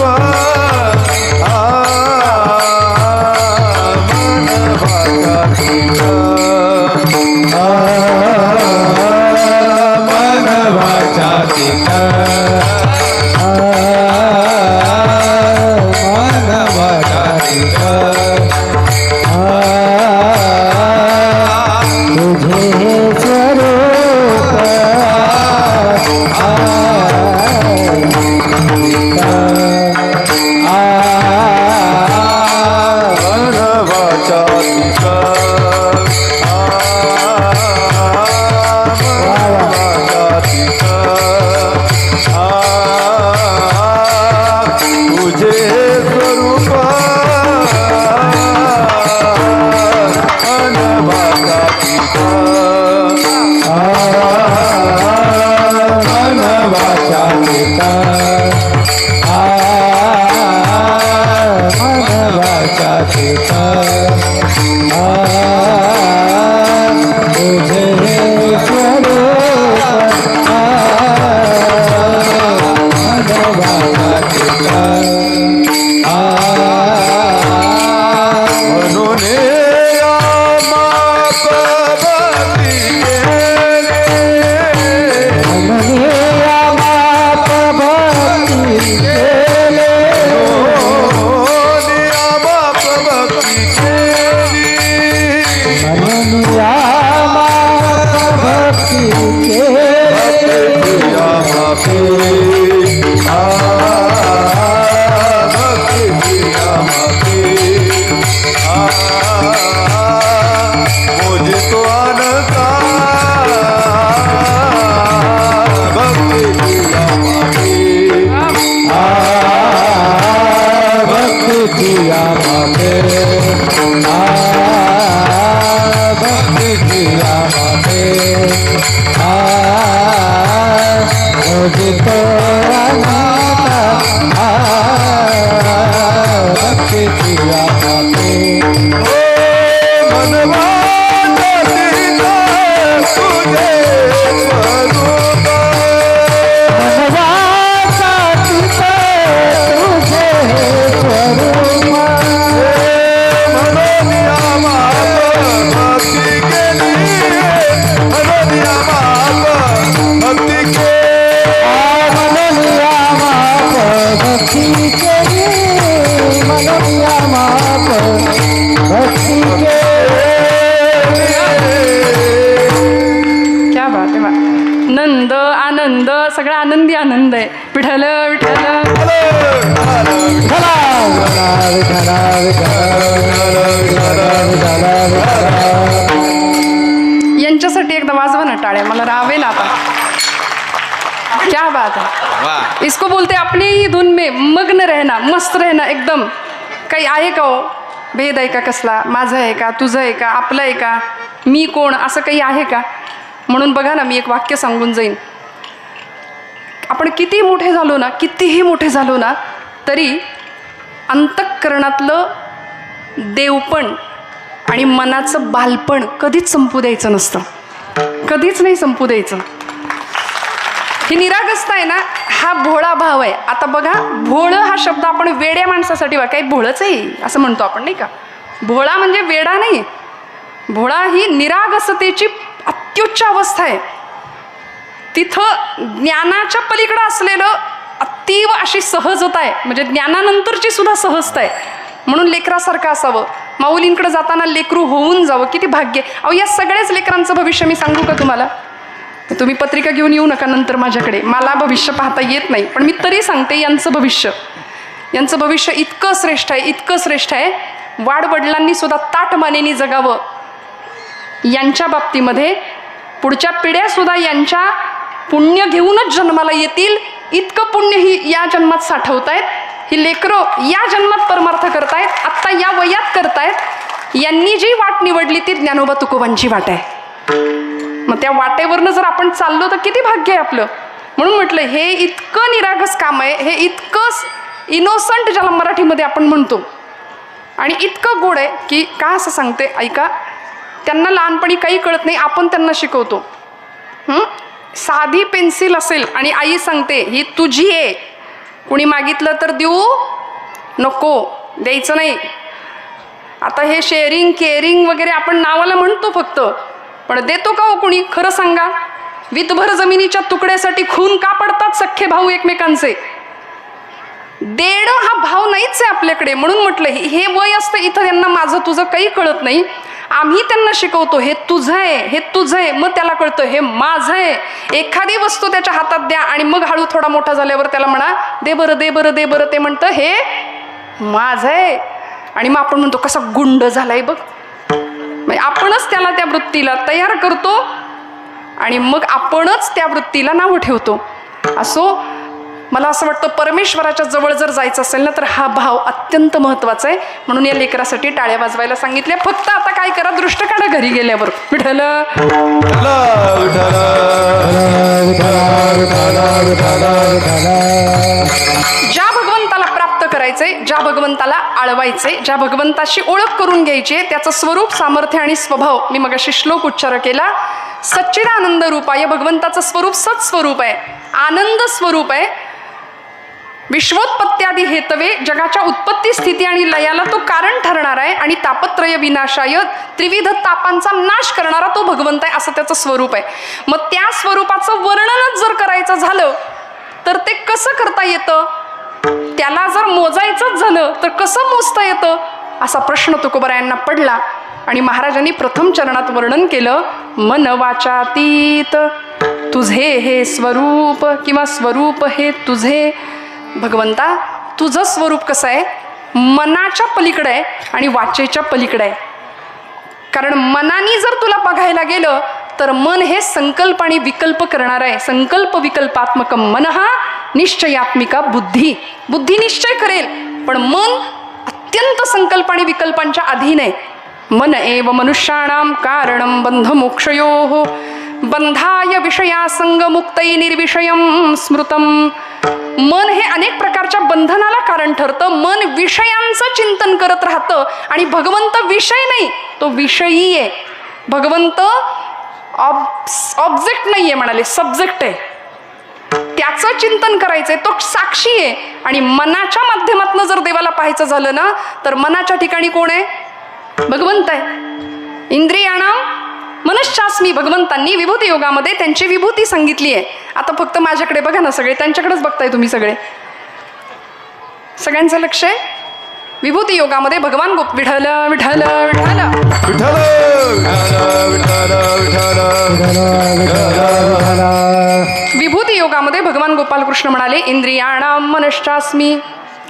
सगळा आनंदी आनंद आहे. विठ्ठल विठ्ठल यांच्यासाठी एकदा वाजवा ना टाळ्या, मला रावेल आता. क्या बात है. इसको बोलते अपनी ही धुन में मग्न रहना, मस्त रहना एकदम. काही आहे का हो भेद आहे का कसला, माझं आहे का, तुझं आहे का, आपलं आहे का, मी कोण, असं काही आहे का. म्हणून बघा ना, मी एक वाक्य सांगून जाईन. आपण किती मोठे झालो ना, कितीही मोठे झालो ना, तरी अंतःकरणातलं देवपण आणि मनाचं बालपण कधीच संपू द्यायचं नसतं, कधीच नाही संपू द्यायचं. ही निरागसता आहे ना, हा भोळा भाव आहे. आता बघा, भोळं हा शब्द आपण वेड्या माणसासाठी काही भोळंच आहे असं म्हणतो आपण, नाही का. भोळा म्हणजे वेडा नाही, भोळा ही निरागसतेची अत्युच्च अवस्था आहे. तिथं ज्ञानाच्या पलीकडं असलेलं अतीव अशी सहजता आहे, म्हणजे ज्ञानानंतरची सुद्धा सहजता आहे. म्हणून लेकरासारखं असावं, माऊलींकडे जाताना लेकरू होऊन जावं, किती भाग्य. अहो या सगळ्याच लेकरांचं भविष्य मी सांगू का तुम्हाला? तुम्ही पत्रिका घेऊन येऊ नका नंतर माझ्याकडे, मला भविष्य पाहता येत नाही, पण मी तरी सांगते यांचं भविष्य इतकं श्रेष्ठ आहे, इतकं श्रेष्ठ आहे. वाडवडिलांनी सुद्धा ताटमानेनी जगावं. यांच्या बाबतीमध्ये पुढच्या पिढ्या सुद्धा यांच्या पुण्य घेऊनच जन्माला येतील, इतकं पुण्य ही या जन्मात साठवतायत. ही लेकरं या जन्मात परमार्थ करतायत, आत्ता या वयात करतायत. यांनी जी वाट निवडली ती ज्ञानोबा तुकोबांची वाट आहे. मग त्या वाटेवरनं जर आपण चाललो तर किती भाग्य आहे आपलं. म्हणून म्हटलं हे इतकं निरागस काम आहे, हे इतकं इनोसंट ज्याला मराठीमध्ये आपण म्हणतो, आणि इतकं गोड आहे की का असं सांगते ऐका. त्यांना लहानपणी काही कळत नाही, आपण त्यांना शिकवतो. साधी पेन्सिल असेल आणि आई सांगते ही तुझी आहे, कुणी मागितलं तर देऊ नको, द्यायचं नाही. आता हे शेअरिंग केअरिंग वगैरे आपण नावाला म्हणतो फक्त, पण देतो का हो कुणी? खरं सांगा. वितभर जमिनीच्या तुकड्यासाठी खून का पडतात सख्खे भाऊ एकमेकांचे? देणं हा भाव नाहीच आहे आपल्याकडे. म्हणून म्हटलं हे वय असतं इथं त्यांना माझं तुझं काही कळत नाही. आम्ही त्यांना शिकवतो हे तुझं आहे, हे तुझं आहे, मग त्याला कळतं हे माझं आहे. एखादी वस्तू त्याच्या हातात द्या आणि मग हळू थोडा मोठा झाल्यावर त्याला म्हणा दे बरं दे बरं दे बरं, ते म्हणतं हे माझं आहे. आणि मग आपण म्हणतो कसा गुंड झालाय बघ. म्हणजे आपणच त्याला त्या वृत्तीला तयार करतो आणि मग आपणच त्या वृत्तीला नावं ठेवतो. असो, मला असं वाटतं परमेश्वराच्या जवळ जर जायचं असेल ना तर हा भाव अत्यंत महत्त्वाचा आहे. म्हणून या लेकरासाठी टाळ्या वाजवायला सांगितल्या. फक्त आता काय करा, दृष्ट काढा घरी गेल्यावर. विठ्ठल ज्या भगवंताला प्राप्त करायचे, ज्या भगवंताला आळवायचे, ज्या भगवंताशी ओळख करून घ्यायची, त्याचं स्वरूप, सामर्थ्य आणि स्वभाव मी मगाशी श्लोक उच्चार केला. सच्चिदानंद रूप आहे भगवंताचं स्वरूप, सत्स्वरूप आहे, आनंद स्वरूप आहे. विश्वोत्पत्त्यादी हेतवे, जगाच्या उत्पत्ती स्थिती आणि लयाला तो कारण ठरणार आहे. आणि तापत्रय विनाशाय, त्रिविध तापांचा नाश करणारा तो भगवंत आहे, असं त्याचं स्वरूप आहे. मग त्या स्वरूपाचं वर्णनच जर करायचं झालं तर ते कसं करता येतं? त्याला जर मोजायचंच झालं तर कसं मोजता येतं? असा प्रश्न तुकोबारायांना पडला. आणि महाराजांनी प्रथम चरणात वर्णन केलं, मन वाचातीत तुझे हे स्वरूप, किंवा स्वरूप हे तुझे. भगवंता तुझं स्वरूप कसं आहे? मनाच्या पलीकडे आहे आणि वाचेच्या पलीकडे आहे. कारण मनाने जर तुला बघायला गेलं तर मन हे संकल्प आणि विकल्प करणार आहे. संकल्प विकल्पात्मक मनहा निश्चयात्मिका बुद्धी. बुद्धी निश्चय करेल, पण मन अत्यंत संकल्प आणि विकल्पांच्या अधीन आहे. मन एव मनुष्याणाम कारणं बंधमोक्षयोः बंधाय विषयासंग मुक्तै निर्विषयं स्मृतम. मन हे अनेक प्रकारच्या बंधनाला कारण ठरतं. मन विषयांचं चिंतन करत राहतं आणि भगवंत विषय नाही, तो विषयी आहे. भगवंत ऑब्जेक्ट नाही आहे, म्हणाले सब्जेक्ट आहे. त्याचं चिंतन करायचंय, तो साक्षी आहे. आणि मनाच्या माध्यमातून जर देवाला पाहायचं झालं ना तर मनाच्या ठिकाणी कोण आहे? भगवंत आहे. इंद्रियाणाम मनश्चास्मी, भगवंतांनी विभूती योगामध्ये त्यांची विभूती सांगितली आहे. आता फक्त माझ्याकडे बघा ना, सगळे त्यांच्याकडेच बघताय तुम्ही, सगळे सगळ्यांचं लक्ष आहे विभूती योगामध्ये. भगवान विठ्ठल विठ्ठल विठ्ठल विभूती योगामध्ये भगवान गोपालकृष्ण म्हणाले, इंद्रियाणाम मनश्चास्मी.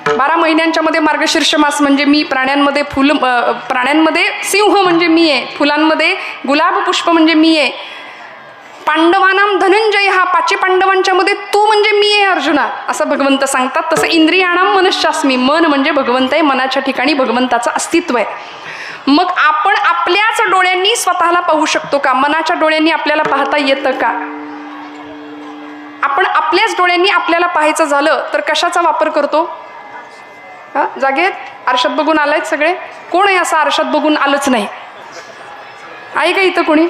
12 महिन्यांच्या मध्ये मार्गशीर्ष मास म्हणजे मी, प्राण्यांमध्ये प्राण्यांमध्ये सिंह म्हणजे मी आहे, फुलांमध्ये गुलाब पुष्प म्हणजे मी आहे. पांडवानाम धनंजय, हा 5 पांडवांच्या मध्ये तू म्हणजे मी आहे अर्जुना, असं भगवंत सांगतात. तसं इंद्रियाणाम मनश्चास्मी, मन म्हणजे भगवंत आहे, मनाच्या ठिकाणी भगवंताचं अस्तित्व आहे. मग आपण आपल्याच डोळ्यांनी स्वतःला पाहू शकतो का? मनाच्या डोळ्यांनी आपल्याला पाहता येतं का? आपण आपल्याच डोळ्यांनी आपल्याला पाहायचं झालं तर कशाचा वापर करतो? जागेत आरशात बघून आलायत सगळे? कोण आहे असं आरशात बघून आलंच नाही? आहे का इथं कोणी?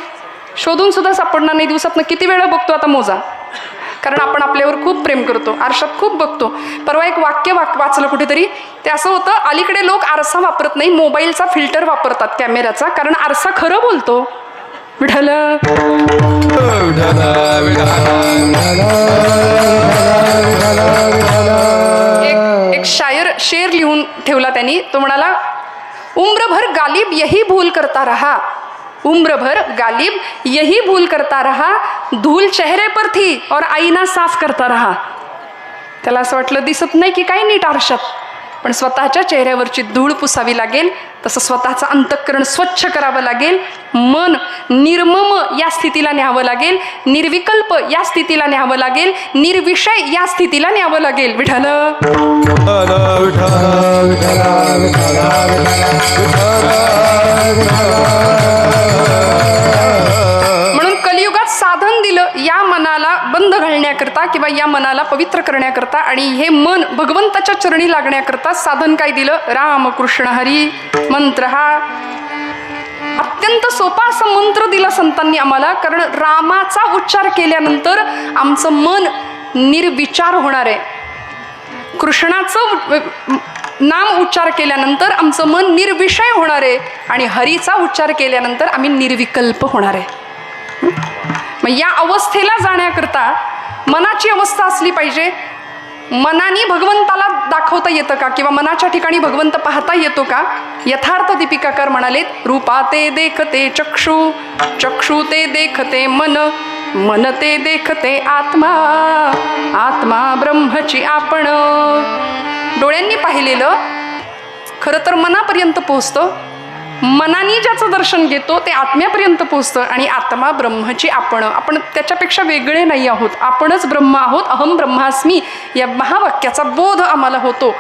शोधून सुद्धा सापडणार नाही. दिवसातनं किती वेळा बघतो आता मोजा. कारण आपण आपल्यावर खूप प्रेम करतो, आरशात खूप बघतो. परवा एक वाक्य वाचलं कुठेतरी, ते असं होतं, अलीकडे लोक आरसा वापरत नाही, मोबाईलचा फिल्टर वापरतात कॅमेऱ्याचा, कारण आरसा खरं बोलतो. विठ्ठल एक शेर लिहून ठेवला त्यांनी. तो म्हणाला, उम्र भर गालिब यही भूल करता रहा, उम्र भर गालिब यही भूल करता रहा, धूल चेहरे पर थी और आईना साफ करता रहा. त्याला असं वाटलं दिसत नाही की काय नीट आरशात, पण स्वतःच्या चेहऱ्यावरची धूळ पुसावी लागेल, तसं स्वतःचं अंतःकरण स्वच्छ करावं लागेल, मन निर्मम या स्थितीला न्यावं लागेल, निर्विकल्प या स्थितीला न्यावं लागेल, निर्विषय या स्थितीला न्यावं लागेल. विठ्ठल म्हणून कलियुगात साधन दिलं या मनाला बंद घालण्याकरता किंवा या मनाला पवित्र करण्याकरता, आणि हे मन भगवंताच्या चरणी लागण्याकरता साधन काय दिलं? राम कृष्ण हरी मंत्र. हा अत्यंत सोपा असा मंत्र दिला संतांनी आम्हाला, कारण रामाचा उच्चार केल्यानंतर आमचं मन निर्विचार होणार आहे. कृष्णाचं नाम उच्चार केल्यानंतर आमचं मन निर्विषय होणार आहे, आणि हरीचा उच्चार केल्यानंतर आम्ही निर्विकल्प होणार आहे. मग या अवस्थेला जाण्याकरता मनाची अवस्था असली पाहिजे. मनाने भगवंताला दाखवता येतं का, किंवा मनाच्या ठिकाणी भगवंत पाहता येतो का? यथार्थ दीपिकाकार म्हणालेत, रूपा ते देखते चक्षु, चक्षु ते देखते मन, मन ते देखते आत्मा, आत्मा ब्रह्मची आपण. डोळ्यांनी पाहिलेलं खरं तर मनापर्यंत पोहोचतं, मनाने ज्याचं दर्शन घेतो ते आत्म्यापर्यंत पोहोचतं, आणि आत्मा ब्रह्मची आपण. आपण त्याच्यापेक्षा वेगळे नाही आहोत, आपणच ब्रह्म आहोत. अहम ब्रह्मास्मी या महावाक्याचा बोध आम्हाला होतो.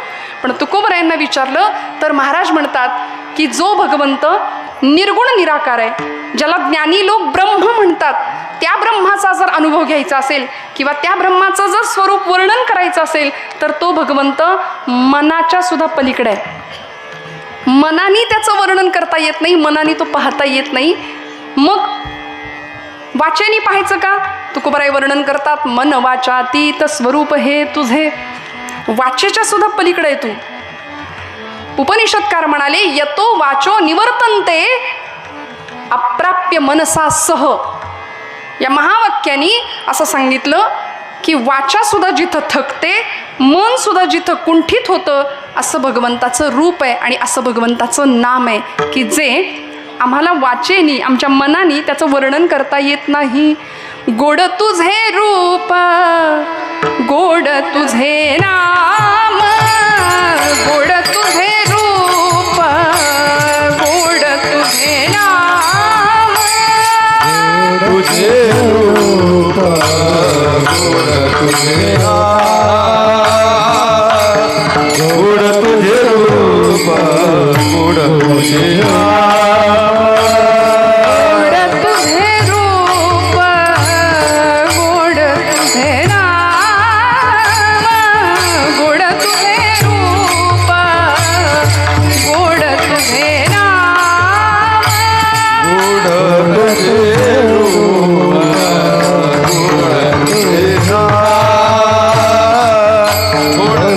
पण तुकोबरायांना विचारलं तर महाराज म्हणतात की जो भगवंत निर्गुण निराकार आहे, ज्याला ज्ञानी लोक ब्रह्म म्हणतात, त्या ब्रह्माचा जर अनुभव घ्यायचा असेल किंवा त्या ब्रह्माचं जर स्वरूप वर्णन करायचं असेल तर तो भगवंत मनाच्या सुद्धा पलीकडे आहे. मनाने त्याचं वर्णन करता येत नाही, मनाने तो पाहता येत नाही. मग वाचेनी पाहायचं का? तुकोबाराय वर्णन करतात, मन वाचातीत स्वरूप हे तुझे. वाचेच्या सुद्धा पलीकडे आहे तू. उपनिषदकार म्हणाले, यतो वाचो निवर्तन्ते अप्राप्य मनसा सह. या महावाक्यानी असं सांगितलं की वाचा सुद्धा जिथं थकते, मन सुद्धा जिथं कुंठित होतं, असं भगवंताचं रूप आहे आणि असं भगवंताचं नाम आहे की जे आम्हाला वाचेनी, आमच्या मनाने त्याचं वर्णन करता येत नाही. गोड तुझे रूप, गोड तुझे नाम, गोड तुझे रूप, गोड तुझे नाम, तुझे रूप, गोड तुझे नाम, गोड तुझे रूप, गोड तुझे नाम, गोड तुझे रूप, गोड तुझे नाम, गोड तुझे रूप, गोड तुझे नाम, गोड तुझे रूप, गोड तुझे नाम, गोड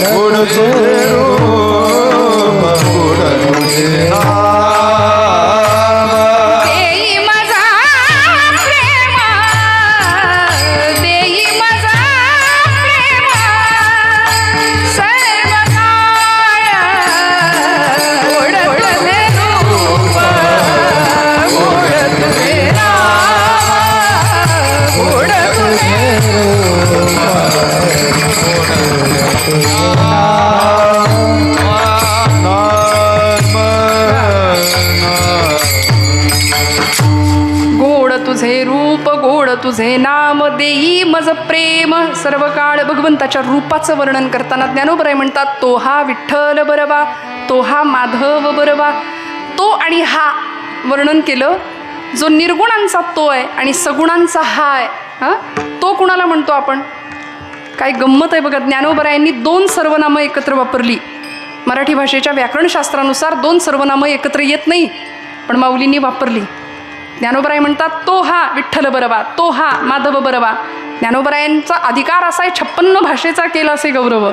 गोड तुझे रूप, गोड तुझे नाम. देई माझा प्रेम, देई माझा प्रेम, सर्व काळ गोड तुझे रूप, गोड तुझे नाम, गोड तुझे गोड तुझे रूप, गोड तुझे नाम, देई मज प्रेम. सर्व काळ भगवंताच्या रूपाचं वर्णन करताना ज्ञानोबराय म्हणतात, तो हा विठ्ठल बरवा, तो हा माधव बरवा. तो आणि हा वर्णन केलं. जो निर्गुणांचा तो आहे आणि सगुणांचा हा आहे. तो कुणाला म्हणतो आपण? काय गंमत आहे बघा, ज्ञानोबरायांनी 2 सर्वनामं एकत्र वापरली. मराठी भाषेच्या व्याकरणशास्त्रानुसार 2 सर्वनामं एकत्र येत नाही, पण माऊलींनी वापरली. ज्ञानोबराय म्हणतात, तो हा विठ्ठल बरवा, तो हा माधव बरवा. ज्ञानोबरायांचा अधिकार असा आहे 56 भाषेचा केला असे गौरव.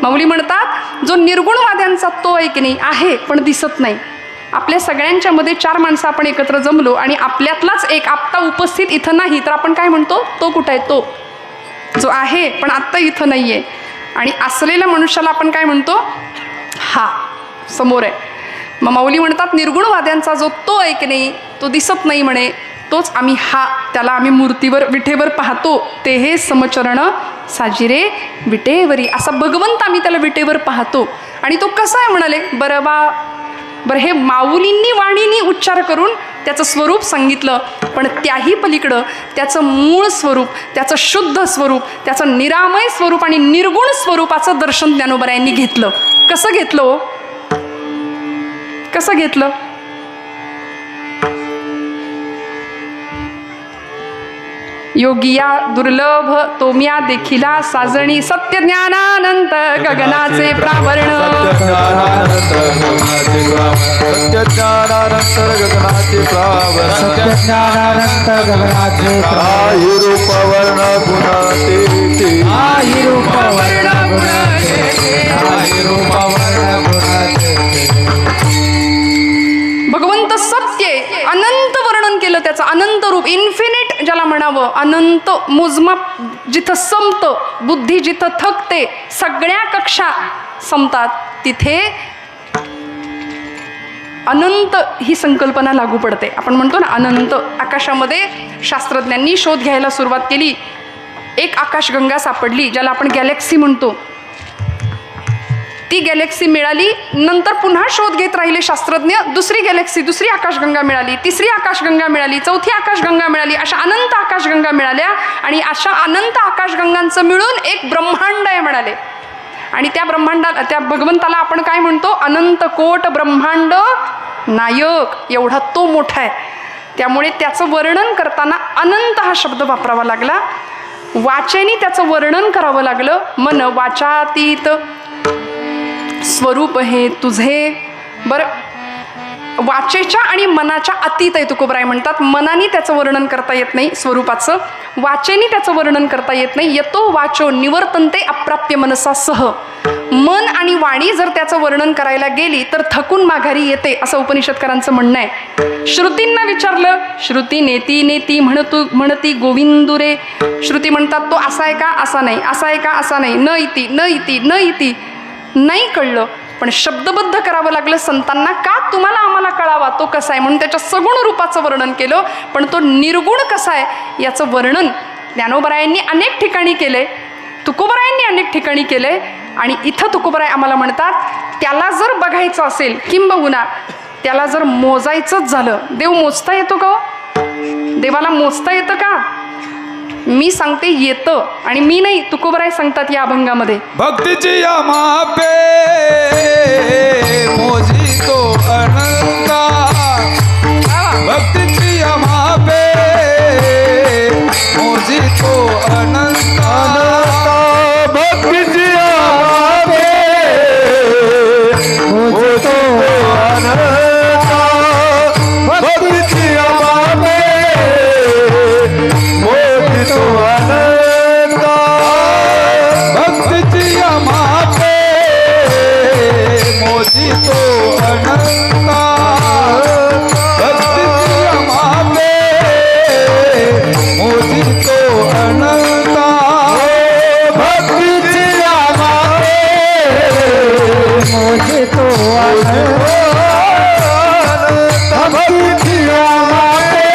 माऊली म्हणतात जो निर्गुणवाद्यांचा तो आहे की नाही आहे पण दिसत नाही. आपल्या सगळ्यांच्या मध्ये 4 माणसं आपण एकत्र जमलो आणि आपल्यातलाच एक आत्ता उपस्थित इथं नाही तर आपण काय म्हणतो, तो कुठं आहे, तो जो आहे पण आत्ता इथं नाही आहे. आणि असलेल्या मनुष्याला आपण काय म्हणतो, हा समोर आहे. मग माऊली म्हणतात निर्गुणवाद्यांचा जो तो आहे की नाही तो दिसत नाही म्हणे, तोच आम्ही हा, त्याला आम्ही मूर्तीवर विठेवर पाहतो. ते हे समचरण साजिरे विटेवरी, असा भगवंत आम्ही त्याला विटेवर पाहतो. आणि तो कसा आहे म्हणाले, बरं हे माऊलींनी वाणीनी उच्चार करून त्याचं स्वरूप सांगितलं. पण त्याही पलीकडं त्याचं मूळ स्वरूप, त्याचं शुद्ध स्वरूप, त्याचं निरामय स्वरूप आणि निर्गुण स्वरूपाचं दर्शन ज्ञानोबरायांनी घेतलं. कसं घेतलं, कसं घेतलं, योगिया दुर्लभ तोम्या देखिला साजणी, सत्य ज्ञानानंत गगनाचे प्रावरण, भगवंत सत्य अनंत वर्णन केलं त्याचं, अनंत रूप, इन्फिनिट ज्याला म्हणावं, अनंत मोजमाप जिथं संपतं, बुद्धी जिथं थकते, सगळ्या कक्षा संपतात, तिथे अनंत ही संकल्पना लागू पडते. आपण म्हणतो ना अनंत. आकाशामध्ये शास्त्रज्ञांनी शोध घ्यायला सुरुवात केली. एक आकाशगंगा सापडली ज्याला आपण गॅलेक्सी म्हणतो. ती गॅलेक्सी मिळाली, नंतर पुन्हा शोध घेत राहिले शास्त्रज्ञ, दुसरी गॅलेक्सी, दुसरी आकाशगंगा मिळाली, तिसरी आकाशगंगा मिळाली, चौथी आकाशगंगा मिळाली, अशा अनंत आकाशगंगा मिळाल्या. आणि अशा अनंत आकाशगंगांचं मिळून एक ब्रह्मांड आहे म्हणाले. आणि त्या ब्रह्मांडाला, त्या भगवंताला आपण काय म्हणतो, अनंत कोट ब्रह्मांड नायक, एवढा तो मोठा आहे. त्यामुळे त्याचं वर्णन करताना अनंत हा शब्द वापरावा लागला. वाचेनी त्याचं वर्णन करावं लागलं. मन वाचातीत स्वरूप हे तुझे. बरं, वाचेच्या आणि मनाच्या अतीत आहे तुकोबराय म्हणतात. मनाने त्याचं वर्णन करता येत नाही स्वरूपाचं, वाचेनी त्याचं वर्णन करता येत नाही. यतो वाचो निवर्तन्ते अप्राप्य मनसा सह. मन आणि वाणी जर त्याचं वर्णन करायला गेली तर थकून माघारी येते, असं उपनिषदकारांचं म्हणणं आहे. श्रुतींना विचारलं, श्रुती नेती नेती म्हणती गोविंदुरे. श्रुती म्हणतात तो असा आहे का, असा नाही, असा आहे का, असा नाही, न इति न इति न इति. नाही कळलं, पण शब्दबद्ध करावं लागलं संतांना. का, तुम्हाला आम्हाला कळावा तो कसा आहे, म्हणून त्याच्या सगुण रूपाचं वर्णन केलं. पण तो निर्गुण कसा आहे याचं वर्णन ज्ञानोबरायांनी अनेक ठिकाणी केले, तुकोबरायांनी अनेक ठिकाणी केले. आणि इथं तुकोबराय आम्हाला म्हणतात त्याला जर बघायचं असेल, किंबहुना त्याला जर मोजायचंच झालं, देव मोजता येतो का, देवाला मोजता येतं का? मी सांगते येतं, आणि मी नाही, तुकोबराय सांगतात या अभंगामध्ये. भक्तीची या मापे मोजितो अनंता, भक्तीची या मापे मोजितो अनंता, भक्तीची या मापे मोजितो अनंता, भक्तीची या मापे मोजितो अनंता, भक्तीची या मापे मोजितो अनंता, भक्तीची या मापे मोजितो अनंता, भक्तीची या मापे मोजितो अनंता, भक्तीची या मापे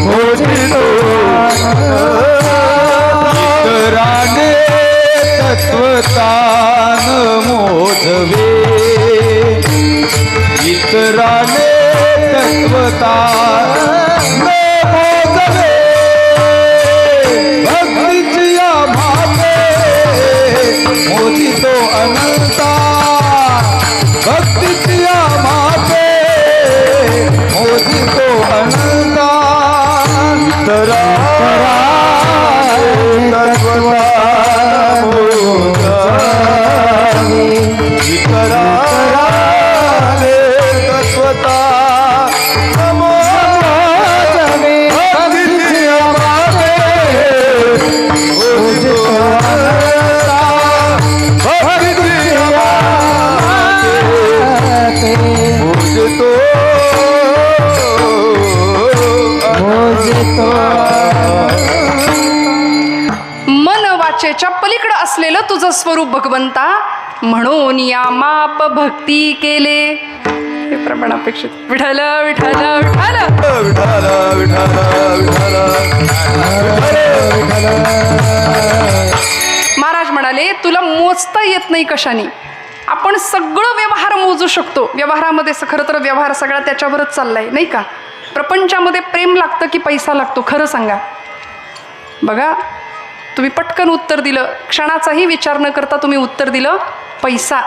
मोजितो इतराने तत्वतान मोजवे, इतराने तत्वतान मोजवे, भक्तीची या मापे मोजितो अनंता, भक्तीची या मापे मोजितो अनंता, तत्वता येतो मन वाचेच्या पलीकडं असलेलं तुझं स्वरूप भगवंता, म्हणून या माप भक्ती केले. हे प्रमाण अपेक्षित. विठ्ठल विठ्ठल विठ्ठल विठाला विठाला विठाला महाराज म्हणाले तुला मोजता येत नाही कशाने. आपण सगळं व्यवहार मोजू शकतो. व्यवहारामध्ये खरं तर व्यवहार सगळा त्याच्यावरच चाललाय नाही का. प्रपंचामध्ये प्रेम लागतं की पैसा लागतो, खरं सांगा. बघा तुम्ही पटकन उत्तर दिलं, क्षणाचाही विचार न करता तुम्ही उत्तर दिलं पैसा.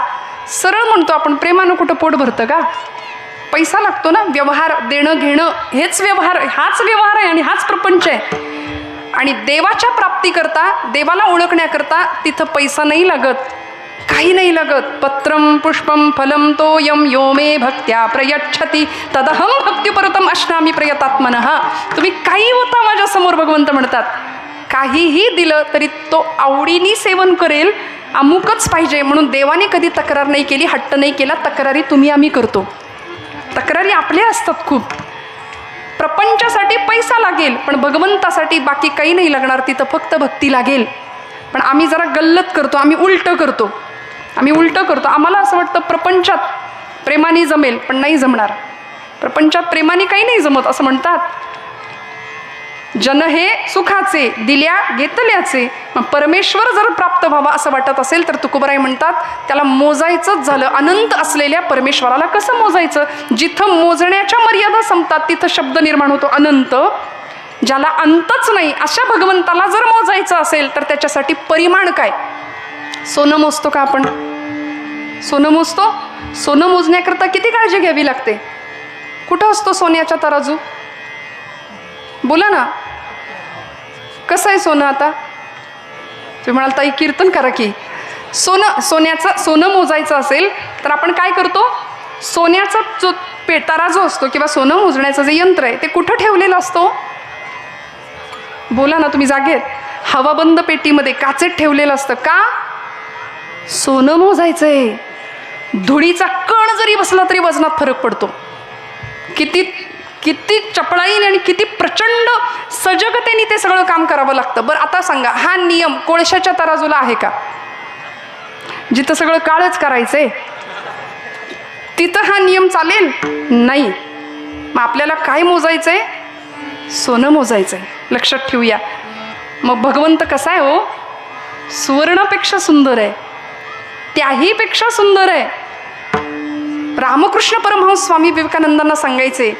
सरळ म्हणतो आपण, प्रेमानं कुठं पोट भरतं का. पैसा लागतो ना. व्यवहार देणं घेणं हेच व्यवहार, हाच व्यवहार आहे आणि हाच प्रपंच आहे. आणि देवाच्या प्राप्तीकरता, देवाला ओळखण्याकरता तिथं पैसा नाही लागत, काही नाही लागत. पत्रम पुष्पम फलम तोयम यो मे भक्त्या प्रयच्छति तदहम भक्तिपरतम अश्नामी प्रयतात्मनः. तुम्ही काही होता माझ्यासमोर भगवंत म्हणतात, काहीही दिलं तरी तो आवडीने सेवन करेल, अमुकच पाहिजे म्हणून. देवाने कधी तक्रार नाही केली, हट्ट नाही केला. तक्रारी तुम्ही आम्ही करतो, तक्रारी आपल्या असतात खूप. प्रपंचासाठी पैसा लागेल पण भगवंतासाठी बाकी काही नाही लागणार, तिथं फक्त भक्ती लागेल. पण आम्ही जरा गल्लत करतो, आम्ही उलटं करतो. आम्हाला असं वाटतं प्रपंचात प्रेमाने जमेल, पण नाही जमणार. प्रपंचात प्रेमाने काही नाही जमत असं म्हणतात. जन हे सुखाचे दिल्या घेतल्याचे. मग परमेश्वर जर प्राप्त व्हावा असं वाटत असेल तर तुकोबाराय म्हणतात त्याला मोजायचंच झालं. अनंत असलेल्या परमेश्वराला कसं मोजायचं. जिथं मोजण्याच्या मर्यादा संपतात तिथं शब्द निर्माण होतो अनंत. ज्याला अंतच नाही अशा भगवंताला जर मोजायचं असेल तर त्याच्यासाठी परिमाण काय. सोनं मोजतो का आपण. सोनं मोजतो. सोनं मोजण्याकरता किती काळजी घ्यावी लागते. कुठं असतो सोन्याचा तराजू. बोला ना, कसं आहे सोनं. आता तुम्ही म्हणाल ताई कीर्तन करा की. सोनं मोजायचं असेल तर आपण काय करतो. सोन्याचा जो तराजू असतो किंवा सोनं मोजण्याचं जे यंत्र आहे ते कुठं ठेवलेलं असतो. बोला ना, तुम्ही जागेत. हवाबंद पेटीमध्ये काचेत ठेवलेलं असतं. का. सोनं मोजायचंय. धुळीचा कण जरी बसला तरी वजनात फरक पडतो. किती चपळाईने आणि किती प्रचंड सजगतेने ते सगळं काम करावं लागतं. बरं आता सांगा, हा नियम कोळशाच्या तराजूला आहे का. जिथं सगळं काळच करायचंय तिथं हा नियम चालेल नाही. मग आपल्याला काय मोजायचंय. सोनं मोजायचंय. लक्षात ठेवूया. मग भगवंत कसा आहे हो. सुवर्णापेक्षा सुंदर आहे, त्याहीपेक्षा सुंदर आहे. रामकृष्ण परमहंस स्वामी विवेकानंदांना सांगायचे,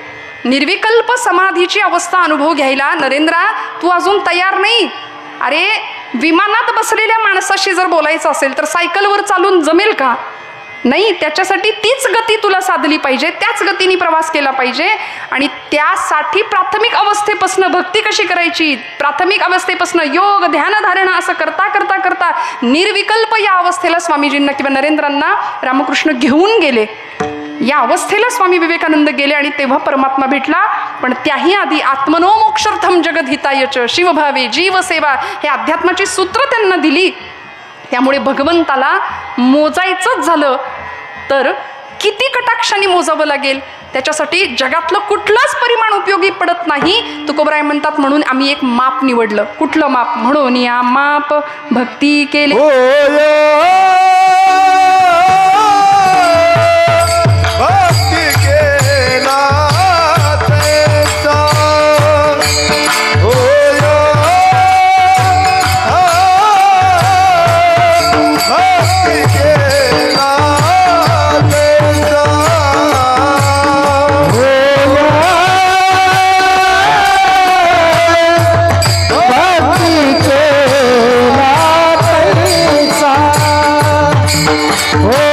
निर्विकल्प समाधीची अवस्था अनुभव घ्यायला नरेंद्रा तू अजून तयार नाही. अरे विमानात बसलेल्या माणसाशी जर बोलायचं असेल तर सायकलवर चालून जमेल का. नाही. त्याच्यासाठी तीच गती तुला साधली पाहिजे, त्याच गतीने प्रवास केला पाहिजे. आणि त्यासाठी प्राथमिक अवस्थेपासून भक्ती कशी करायची. प्राथमिक अवस्थेपासून योग ध्यान धारणा असं करता करता करता निर्विकल्प या अवस्थेला स्वामीजींना किंवा नरेंद्रांना रामकृष्ण घेऊन गेले. या अवस्थेला स्वामी विवेकानंद गेले आणि तेव्हा परमात्मा भेटला. पण त्याही आधी आत्मनो मोक्षर्थम जगद्हितायच शिवभावे जीवसेवा हे अध्यात्माची सूत्र त्यांना दिली. त्यामुळे भगवंताला मोजायचंच झालं तर किती कटाक्षाने मोजावं लागेल. त्याच्यासाठी जगातलं कुठलंच परिमाण उपयोगी पडत नाही. तुकोबराय म्हणतात म्हणून आम्ही एक माप निवडलं. कुठलं माप. म्हणून या माप भक्ती केली. भक्ती केला तैसा होय. भक्ती केला तैसा होय. भक्ती केला तैसा होय.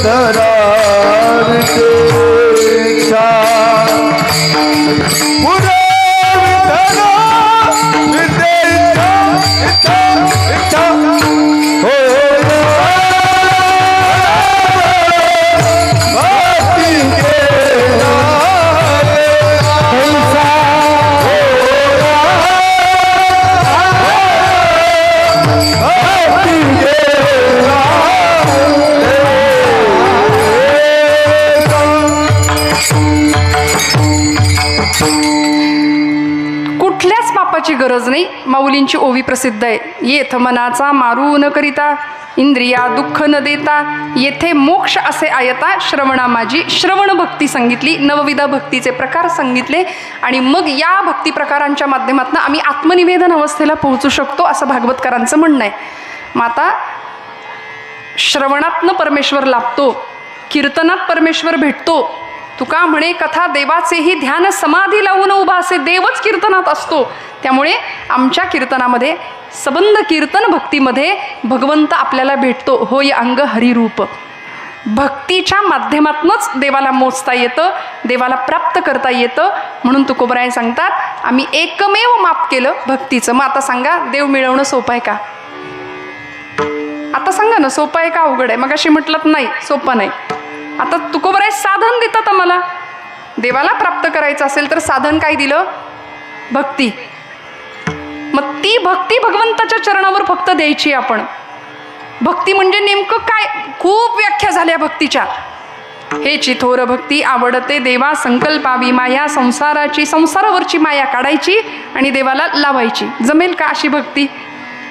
धरा नावाची गरज नाही. माऊलींची ओवी प्रसिद्ध आहे. येथ मनाचा मारू न करिता, इंद्रिया दुःख न देता, येथे मोक्ष असे आयता, श्रवणा माझी. श्रवण भक्ती सांगितली, नवविध भक्तीचे प्रकार सांगितले आणि मग या भक्ती प्रकारांच्या माध्यमातून आम्ही आत्मनिवेदन अवस्थेला पोहोचू शकतो असं भागवतकारांचं म्हणणं आहे. मग आता श्रवणातनं परमेश्वर लाभतो, कीर्तनात परमेश्वर भेटतो. तुका म्हणे कथा देवाचेही ध्यान समाधी लावून उभा असे, देवच कीर्तनात असतो. त्यामुळे आमच्या कीर्तनामध्ये सबंध कीर्तन भक्तीमध्ये भगवंत आपल्याला भेटतो. होय अंग हरिरूप. भक्तीच्या माध्यमातूनच देवाला मोजता येतं, देवाला प्राप्त करता येतं. म्हणून तुकोबराय सांगतात आम्ही एकमेव माप केलं भक्तीचं. मग आता सांगा देव मिळवणं सोपं आहे का? आता सांगा ना, सोपं आहे का अवघड आहे? मग अशी म्हटलं नाही सोपं नाही. आता तुकोबराय साधन देतात आम्हाला. देवाला प्राप्त करायचं असेल तर साधन काय दिलं? भक्ती. मग ती भक्ती भगवंताच्या चरणावर फक्त द्यायची आपण. भक्ती म्हणजे नेमकं काय? खूप व्याख्या झाल्या भक्तीच्या. हे चिथोर भक्ती आवडते देवा, संकल्पावी माया संसाराची. संसारावरची माया काढायची आणि देवाला लावायची. जमेल का अशी भक्ती?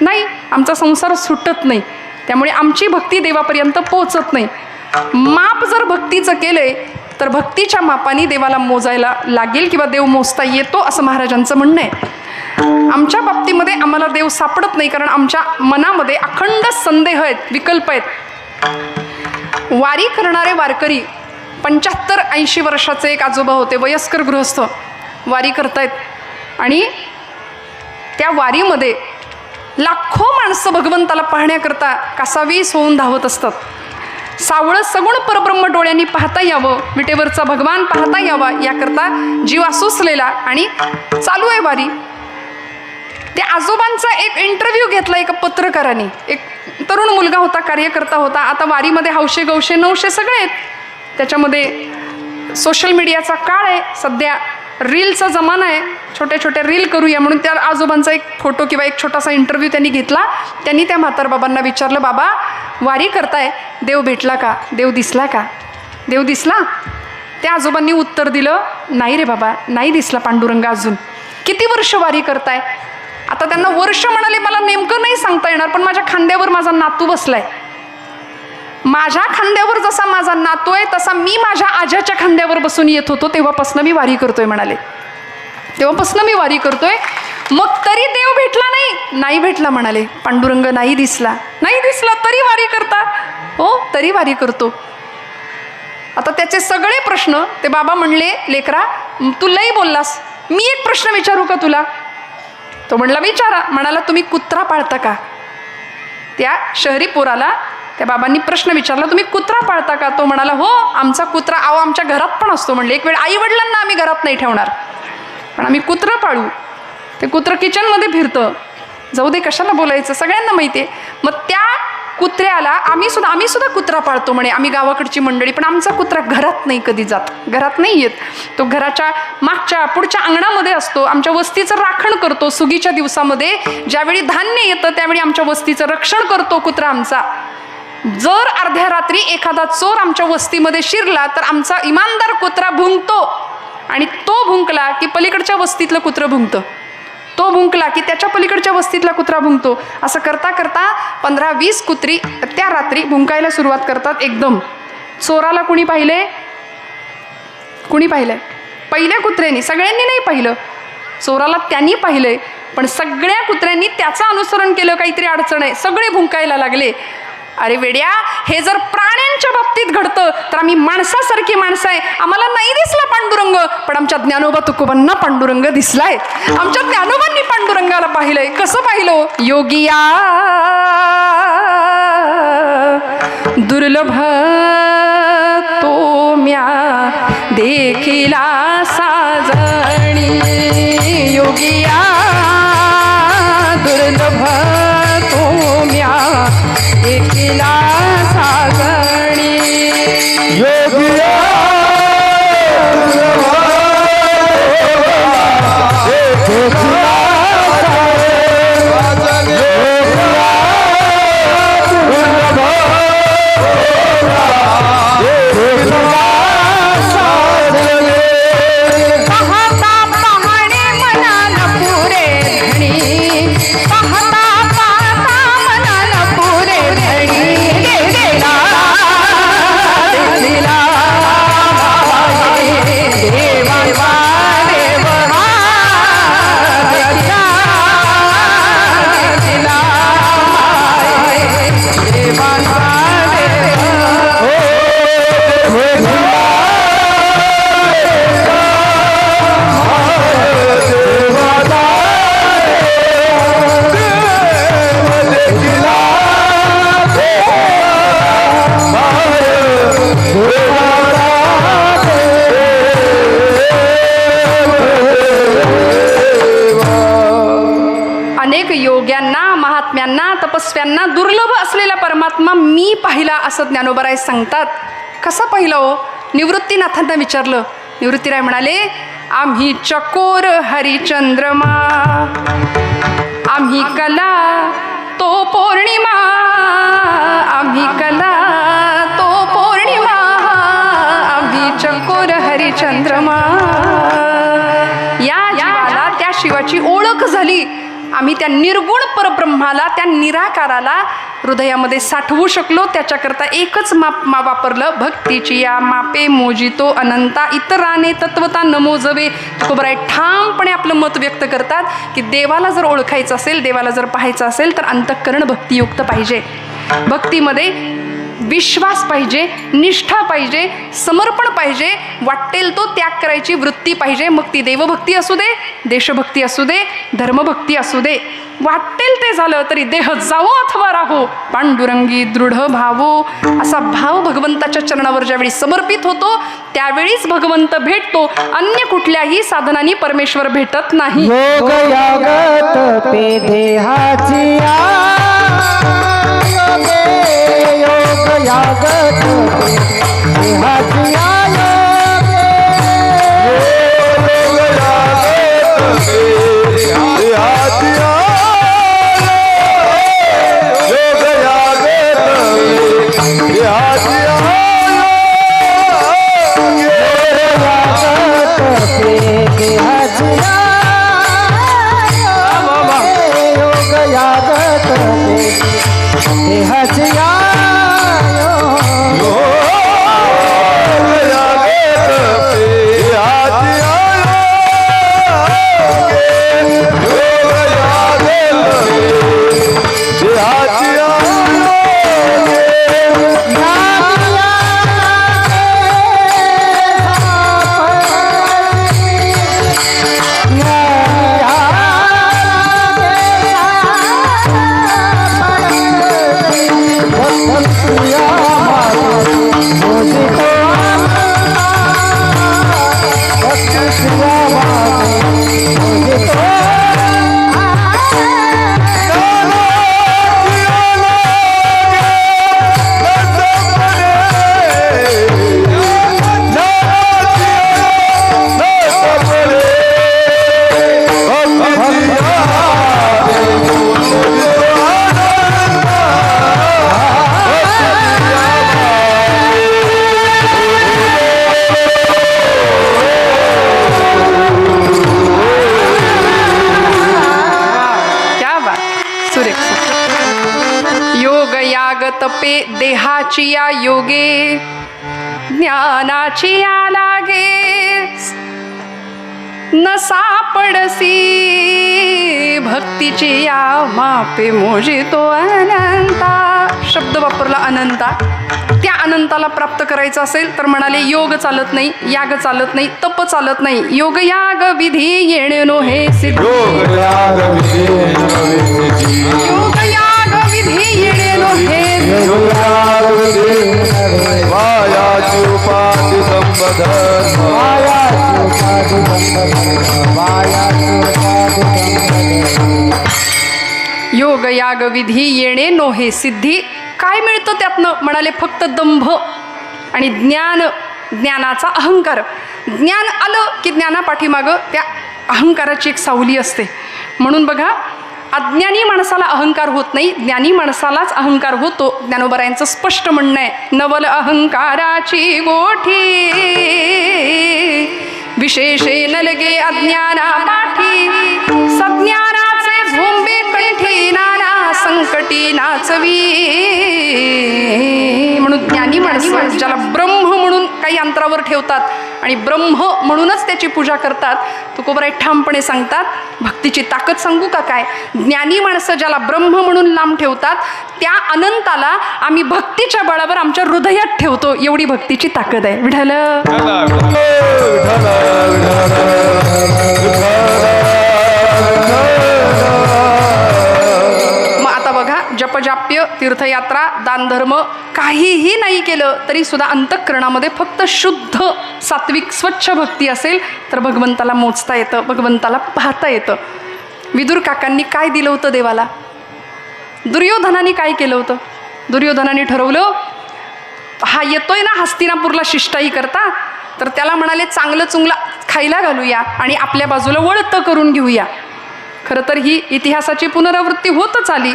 नाही, आमचा संसार सुटत नाही. त्यामुळे आमची भक्ती देवापर्यंत पोहोचत नाही. माप जर भक्तीचं केलंय तर भक्तीच्या मापाने देवाला मोजायला लागेल किंवा देव मोजता येतो असं महाराजांचं म्हणणं आहे. आमच्या बाबतीमध्ये आम्हाला देव सापडत नाही कारण आमच्या मनामध्ये अखंड संदेह आहेत, विकल्प आहेत. वारी करणारे वारकरी 75-80 वर्षाचे एक आजोबा होते, वयस्कर गृहस्थ, वारी करतायत आणि त्या वारीमध्ये लाखो माणसं भगवंताला पाहण्याकरता कासावीस होऊन धावत असतात. सावळं सगुण परब्रह्म डोळ्यांनी पाहता यावं, विटेवरचा भगवान पाहता यावा याकरता जीव आसुसलेला आणि चालू आहे वारी. त्या आजोबांचा एक इंटरव्ह्यू घेतला एका पत्रकाराने. एक तरुण मुलगा होता, कार्यकर्ता होता. आता वारीमध्ये हौशे गौशे नवशे सगळे आहेत. त्याच्यामध्ये सोशल मीडियाचा काळ आहे, सध्या रीलचा जमाना आहे. छोट्या छोट्या रील करूया म्हणून त्या आजोबांचा एक फोटो किंवा एक छोटासा इंटरव्ह्यू त्यांनी घेतला. त्यांनी त्या म्हातारबाबांना विचारलं, बाबा वारी करताय, देव भेटला का? देव दिसला का? देव दिसला? त्या आजोबांनी उत्तर दिलं, नाही रे बाबा, नाही दिसला पांडुरंग अजून. किती वर्ष वारी करताय? आता त्यांना वर्ष म्हणाले मला नेमकं नाही सांगता येणार, पण माझ्या खांद्यावर माझा नातू बसलाय. माझ्या खांद्यावर जसा माझा नातू आहे तसा मी माझ्या आज्याच्या खांद्यावर बसून येत होतो, तेव्हापासून मी वारी करतोय म्हणाले. तेव्हापासून मी वारी करतोय. मग तरी देव भेटला नाही? नाही भेटला म्हणाले. पांडुरंग नाही दिसला? नाही दिसला तरी वारी करता? हो, तरी वारी करतो. आता त्याचे सगळे प्रश्न ते बाबा म्हणले, लेकरा तू लई बोललास, मी एक प्रश्न विचारू का तुला? तो म्हणला विचारा. म्हणाला तुम्ही कुत्रा पाळता का? त्या शहरी पोराला त्या बाबांनी प्रश्न विचारला, तुम्ही कुत्रा पाळता का? तो म्हणाला हो, आमचा कुत्रा आमच्या घरात पण असतो. म्हणले एक वेळ आई वडिलांना आम्ही घरात नाही ठेवणार, पण आम्ही कुत्रं पाळू. ते कुत्रं किचनमध्ये फिरतं. जाऊ दे, कशाला बोलायचं, सगळ्यांना माहिती आहे. मग त्या कुत्र्याला आम्ही सुद्धा कुत्रा पाळतो म्हणे, आम्ही गावाकडची मंडळी. पण आमचा कुत्रा घरात नाही कधी जात, घरात नाही येत. तो घराच्या मागच्या पुढच्या अंगणामध्ये असतो. आमच्या वस्तीचं राखण करतो. सुगीच्या दिवसामध्ये ज्यावेळी धान्य येतं त्यावेळी आमच्या वस्तीचं रक्षण करतो कुत्रा आमचा. जर अर्ध्या रात्री एखादा चोर आमच्या वस्तीमध्ये शिरला तर आमचा इमानदार कुत्रा भुंकतो आणि तो भुंकला की पलीकडच्या वस्तीतलं कुत्रं भुंकतं. तो भुंकला की त्याच्या पलीकडच्या वस्तीतला कुत्रा भुंकतो. असं करता करता 15-20 कुत्री त्या रात्री भुंकायला सुरुवात करतात एकदम. चोराला कुणी पाहिले? कुणी पाहिलंय? पहिल्या कुत्र्यांनी. सगळ्यांनी नाही पाहिलं, चोराला त्यांनी पाहिलंय. पण सगळ्या कुत्र्यांनी त्याचं अनुसरण केलं. काहीतरी अडचण आहे, सगळे भुंकायला लागले. अरे वेड्या, हे जर प्राण्यांच्या बाबतीत घडतं तर आम्ही माणसासारखी माणसं आहे. आम्हाला नाही दिसला पांडुरंग, पण आमच्या ज्ञानोबा तुकोबांना पांडुरंग दिसलाय. आमच्या ज्ञानोबांनी पांडुरंगाला पाहिलंय. कसं पाहिलं? योगिया दुर्लभ तो म्या देखिला साजणी. योगिया दुर्लभ तो म्या देखिला साजणी. योगिया पाहता पाहणे मनाला पुरे पाहिला असं ज्ञानोबराय सांगतात. कसा पाहिला हो? निवृत्तीनाथांना विचारलं. निवृत्तीराय म्हणाले, आम्ही चकोर हरिचंद्रमा, आम्ही कला तो पौर्णिमा, आम्ही कला तो पौर्णिमा, आम्ही चकोर हरिचंद्रमा. या जीवाला त्या शिवाची ओळख झाली. आम्ही त्या निर्गुण परब्रह्माला, त्या निराकाराला हृदयामध्ये साठवू शकलो. त्याच्याकरता एकच माप वापरलं, भक्तीची या मापे मोजितो अनंता, इतराने तत्वता नमोजवे. तुकोबराय ठामपणे आपलं मत व्यक्त करतात की देवाला जर ओळखायचं असेल, देवाला जर पाहायचं असेल तर अंतःकरण भक्तियुक्त पाहिजे. भक्तीमध्ये विश्वास पाहिजे, निष्ठा पाहिजे, समर्पण पाहिजे, वाटेल तो त्याग करायची वृत्ती पाहिजे. मग ती देवभक्ती असू दे, देशभक्ती असू दे, धर्मभक्ती असू दे. वाटेल ते झालं तरी देह जावो अथवा राहो, पांडुरंगी दृढ भावो. असा भाव भगवंताच्या चरणावर ज्यावेळी समर्पित होतो त्यावेळीच भगवंत भेटतो. अन्य कुठल्याही साधनांनी परमेश्वर भेटत नाही. योग यागत पे देहाची योग यागत देहाची तपे देहाची या योगे, ज्ञानाची या लागे न सापडसी, भक्तीची या मापे मोजितो अनंता. शब्द वापरला अनंता. त्या अनंताला प्राप्त करायचं असेल तर म्हणाले योग चालत नाही, याग चालत नाही, तप चालत नाही. योग याग विधी येणे नो हे सिद्धी, योग याग विधी येणे नो हे योग याग विधी येणे नो हे सिद्धी. काय मिळतं त्यातनं? म्हणाले फक्त दंभ आणि ज्ञानाचा अहंकार. ज्ञान आलं की ज्ञानापाठीमागं त्या अहंकाराची एक सावली असते. म्हणून बघा, अज्ञानी माणसाला अहंकार होत नाही, ज्ञानी माणसालाच अहंकार होतो. ज्ञानोबरायांचं स्पष्ट म्हणणं आहे, नवल अहंकाराची गोठी, विशेषे न लगे अज्ञाना पाठी, सज्ञानाचे झोंबे कंठी, नाना संकटी नाचवी. म्हणून ज्ञानी माणसं ज्याला ब्रह्म म्हणून काही अंतरावर ठेवतात आणि ब्रह्म म्हणूनच त्याची पूजा करतात, तुकोबराय ठामपणे सांगतात. भक्तीची ताकद सांगू का काय? ज्ञानी माणसं ज्याला ब्रह्म म्हणून लांब ठेवतात त्या अनंताला आम्ही भक्तीच्या बळावर आमच्या हृदयात ठेवतो. एवढी भक्तीची ताकद आहे. विठ्ठल मग आता बघा, जपजाप्य, तीर्थयात्रा, दानधर्म काहीही नाही केलं तरी सुद्धा अंतःकरणामध्ये फक्त शुद्ध सात्विक स्वच्छ भक्ती असेल तर भगवंताला मोजता येतं, भगवंताला पाहता येतं. विदुर काकांनी काय दिलं होतं देवाला? दुर्योधनाने काय केलं होतं? दुर्योधनाने ठरवलं, हा येतोय ना हस्तिनापूरला शिष्टाई करता, तर त्याला म्हणाले चांगलं चुंगलं खायला घालूया आणि आपल्या बाजूला वळतं करून घेऊया. खरं तर ही इतिहासाची पुनरावृत्ती होतच आली.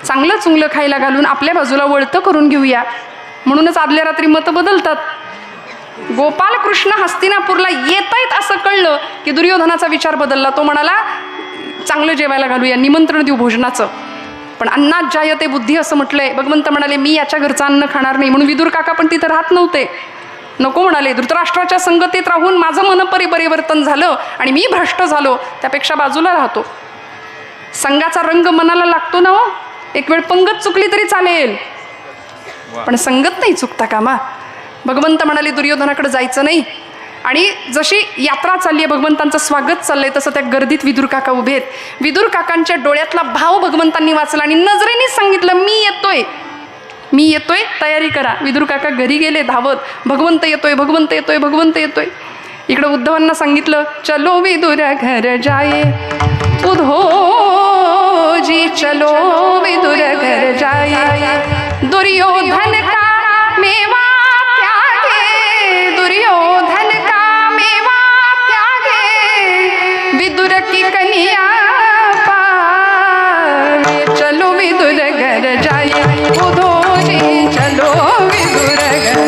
चांगलं चुंगलं खायला घालून आपल्या बाजूला वळतं करून घेऊया, म्हणूनच आदल्या रात्री मतं बदलतात. गोपालकृष्ण हस्तिनापूरला येत आहेत असं कळलं की दुर्योधनाचा विचार बदलला. तो म्हणाला चांगलं जेवायला घालूया, निमंत्रण देऊ भोजनाचं. पण अन्नात जायते बुद्धी असं म्हटलंय. भगवंत म्हणाले मी याच्या घरचं अन्न खाणार नाही. म्हणून विदुर काका पण तिथं राहत नव्हते, नको म्हणाले. धृतराष्ट्राच्या संगतीत राहून माझं मनपरिवर्तन झालं आणि मी भ्रष्ट झालो, त्यापेक्षा बाजूला राहतो. संघाचा रंग मनाला लागतो ना हो. एक वेळ पंगत चुकली तरी चालेल, पण संगत नाही चुकता कामा. भगवंत म्हणाले दुर्योधनाकडे जायचं नाही. आणि जशी यात्रा चालली आहे, भगवंतांचं स्वागत चाललंय, तसं त्या गर्दीत विदुर काका उभे आहेत. विदुर काकांच्या डोळ्यातला भाव भगवंतांनी वाचला आणि नजरेनेच सांगितलं मी येतोय, मी येतोय, तयारी करा. विदुर काका घरी गेले धावत, भगवंत येतोय, भगवंत येतोय, भगवंत येतोय. इकडं उद्धवांना सांगितलं चलो विदुर घर जाये, उद्धव जी चलो विदुर घर जाये. दुर्योधन का मेवा त्यागे, दुर्योधन का मेवा त्यागे, विदुर की कन्या पाए. चलो विदुर घर जाए, उद्धव जी चलो विदुर घर.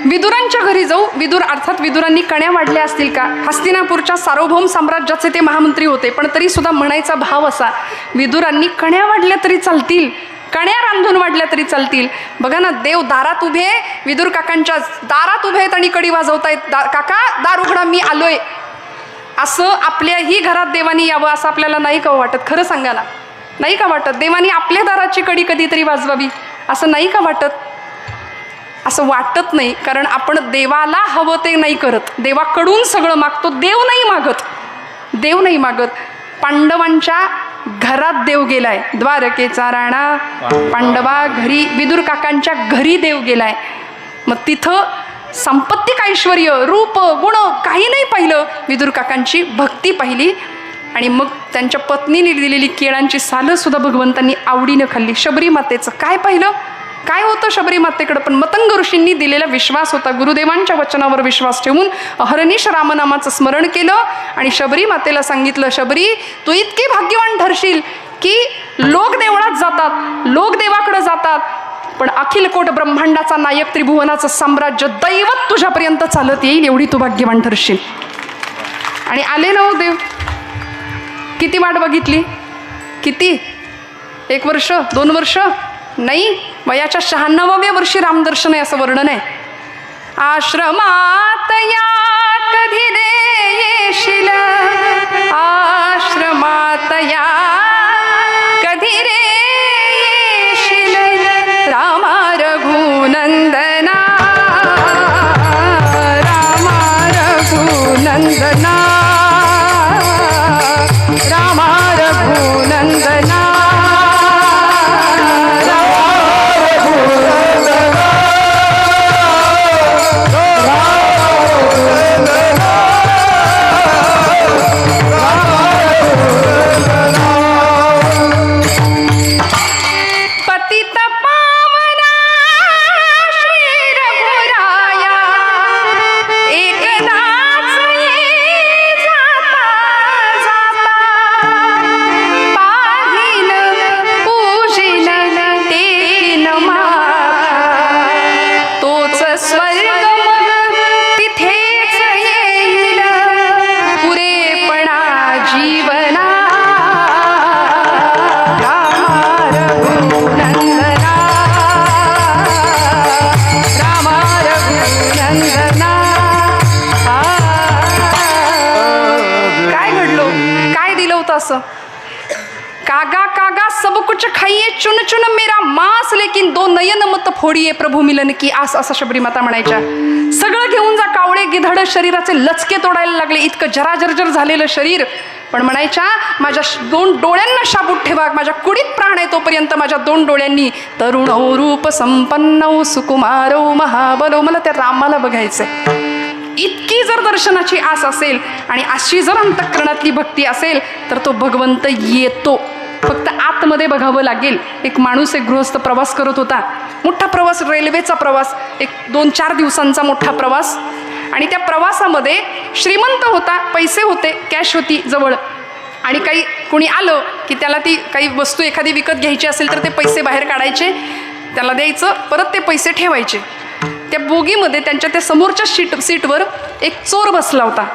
विदुरांच्या घरी जाऊ. विदुर अर्थात विदुरांनी कण्या वाढल्या असतील का? हस्तिनापूरच्या सार्वभौम साम्राज्याचे ते महामंत्री होते, पण तरी सुद्धा म्हणायचा भाव असा, विदुरांनी कण्या वाढल्या तरी चालतील, कण्या रांधून वाढल्या तरी चालतील. बघा ना, देव दारात उभे, विदुर काकांच्या दारात उभे आहेत आणि कडी वाजवतायत. काका दार उघडा, मी आलोय. असं आपल्याही घरात देवानी यावं असं आपल्याला नाही का वाटत? खरं सांगा ना, नाही का वाटत? देवानी आपल्या दाराची कडी कधीतरी वाजवावी असं नाही का वाटत? असं वाटत नाही, कारण आपण देवाला हवं ते नाही करत, देवाकडून सगळं मागतो. देव नाही मागत, देव नाही मागत. पांडवांच्या घरात देव गेलाय, द्वारकेचा राणा पांडवा घरी, विदुर काकांच्या घरी देव गेलाय. मग तिथं संपत्तिक ऐश्वर्य, रूप, गुण काही नाही पाहिलं, विदुर काकांची भक्ती पाहिली. आणि मग त्यांच्या पत्नीने दिलेली केळांची सालं सुद्धा भगवंतांनी आवडीनं खाल्ली. शबरी मातेचं काय पाहिलं? काय होतं शबरी मातेकडं? पण मतंग ऋषींनी दिलेला विश्वास होता. गुरुदेवांच्या वचनावर विश्वास ठेवून अहर्निश रामनामाचं स्मरण केलं आणि शबरी मातेला सांगितलं, शबरी तू इतकी भाग्यवान ठरशील की लोक देवळात जातात, लोक देवाकडे जातात, पण अखिल कोट ब्रह्मांडाचा नायक, त्रिभुवनाचं साम्राज्य, दैवत तुझ्यापर्यंत चालत येईल, एवढी तू भाग्यवान ठरशील. आणि आले ना हो देव. किती वाट बघितली? किती? 1 वर्ष, 2 वर्ष नाही, वयाच्या 96व्या वर्षी रामदर्शन आहे असं वर्णन आहे. आश्रमात या कधी रे येशील, आश्रमात या कधी रे येशील, रामा रघुनंदना, रामा रघुनंदना, रामा रघुनंदना. कागा कागा सब कुछ खाइए चुन चुन मेरा मांस, लेकिन 2 नयन मत फोडिये प्रभू मिलन की आस, असं शबरी माता म्हणायच्या. सगळं घेऊन जा, कावळे गिधड शरीराचे लचके तोडायला लागले, इतकं जराजर्जर झालेलं शरीर, पण म्हणायच्या माझ्या 2 डोळ्यांना शाबूत ठेवा, माझ्या कुडीत प्राण आहे तोपर्यंत माझ्या 2 डोळ्यांनी तरुणौ रूप संपन्नौ सुकुमारौ महाबलो, मला त्या रामाला बघायचंय. इतकी जर दर्शनाची आस असेल आणि अशी जर अंतःकरणातली भक्ती असेल तर तो भगवंत येतो. फक्त आतमध्ये बघावं लागेल. एक माणूस, एक गृहस्थ प्रवास करत होता. मोठा प्रवास, रेल्वेचा प्रवास, एक 2-4 दिवसांचा मोठा प्रवास. आणि त्या प्रवासामध्ये श्रीमंत होता, पैसे होते, कॅश होती जवळ. आणि काही कोणी आलं की त्याला ती काही वस्तू एखादी विकत घ्यायची असेल तर ते पैसे बाहेर काढायचे, त्याला द्यायचं, परत ते पैसे ठेवायचे. त्या बोगीमध्ये त्यांच्या त्या समोरच्या सीटवर एक चोर बसला होता.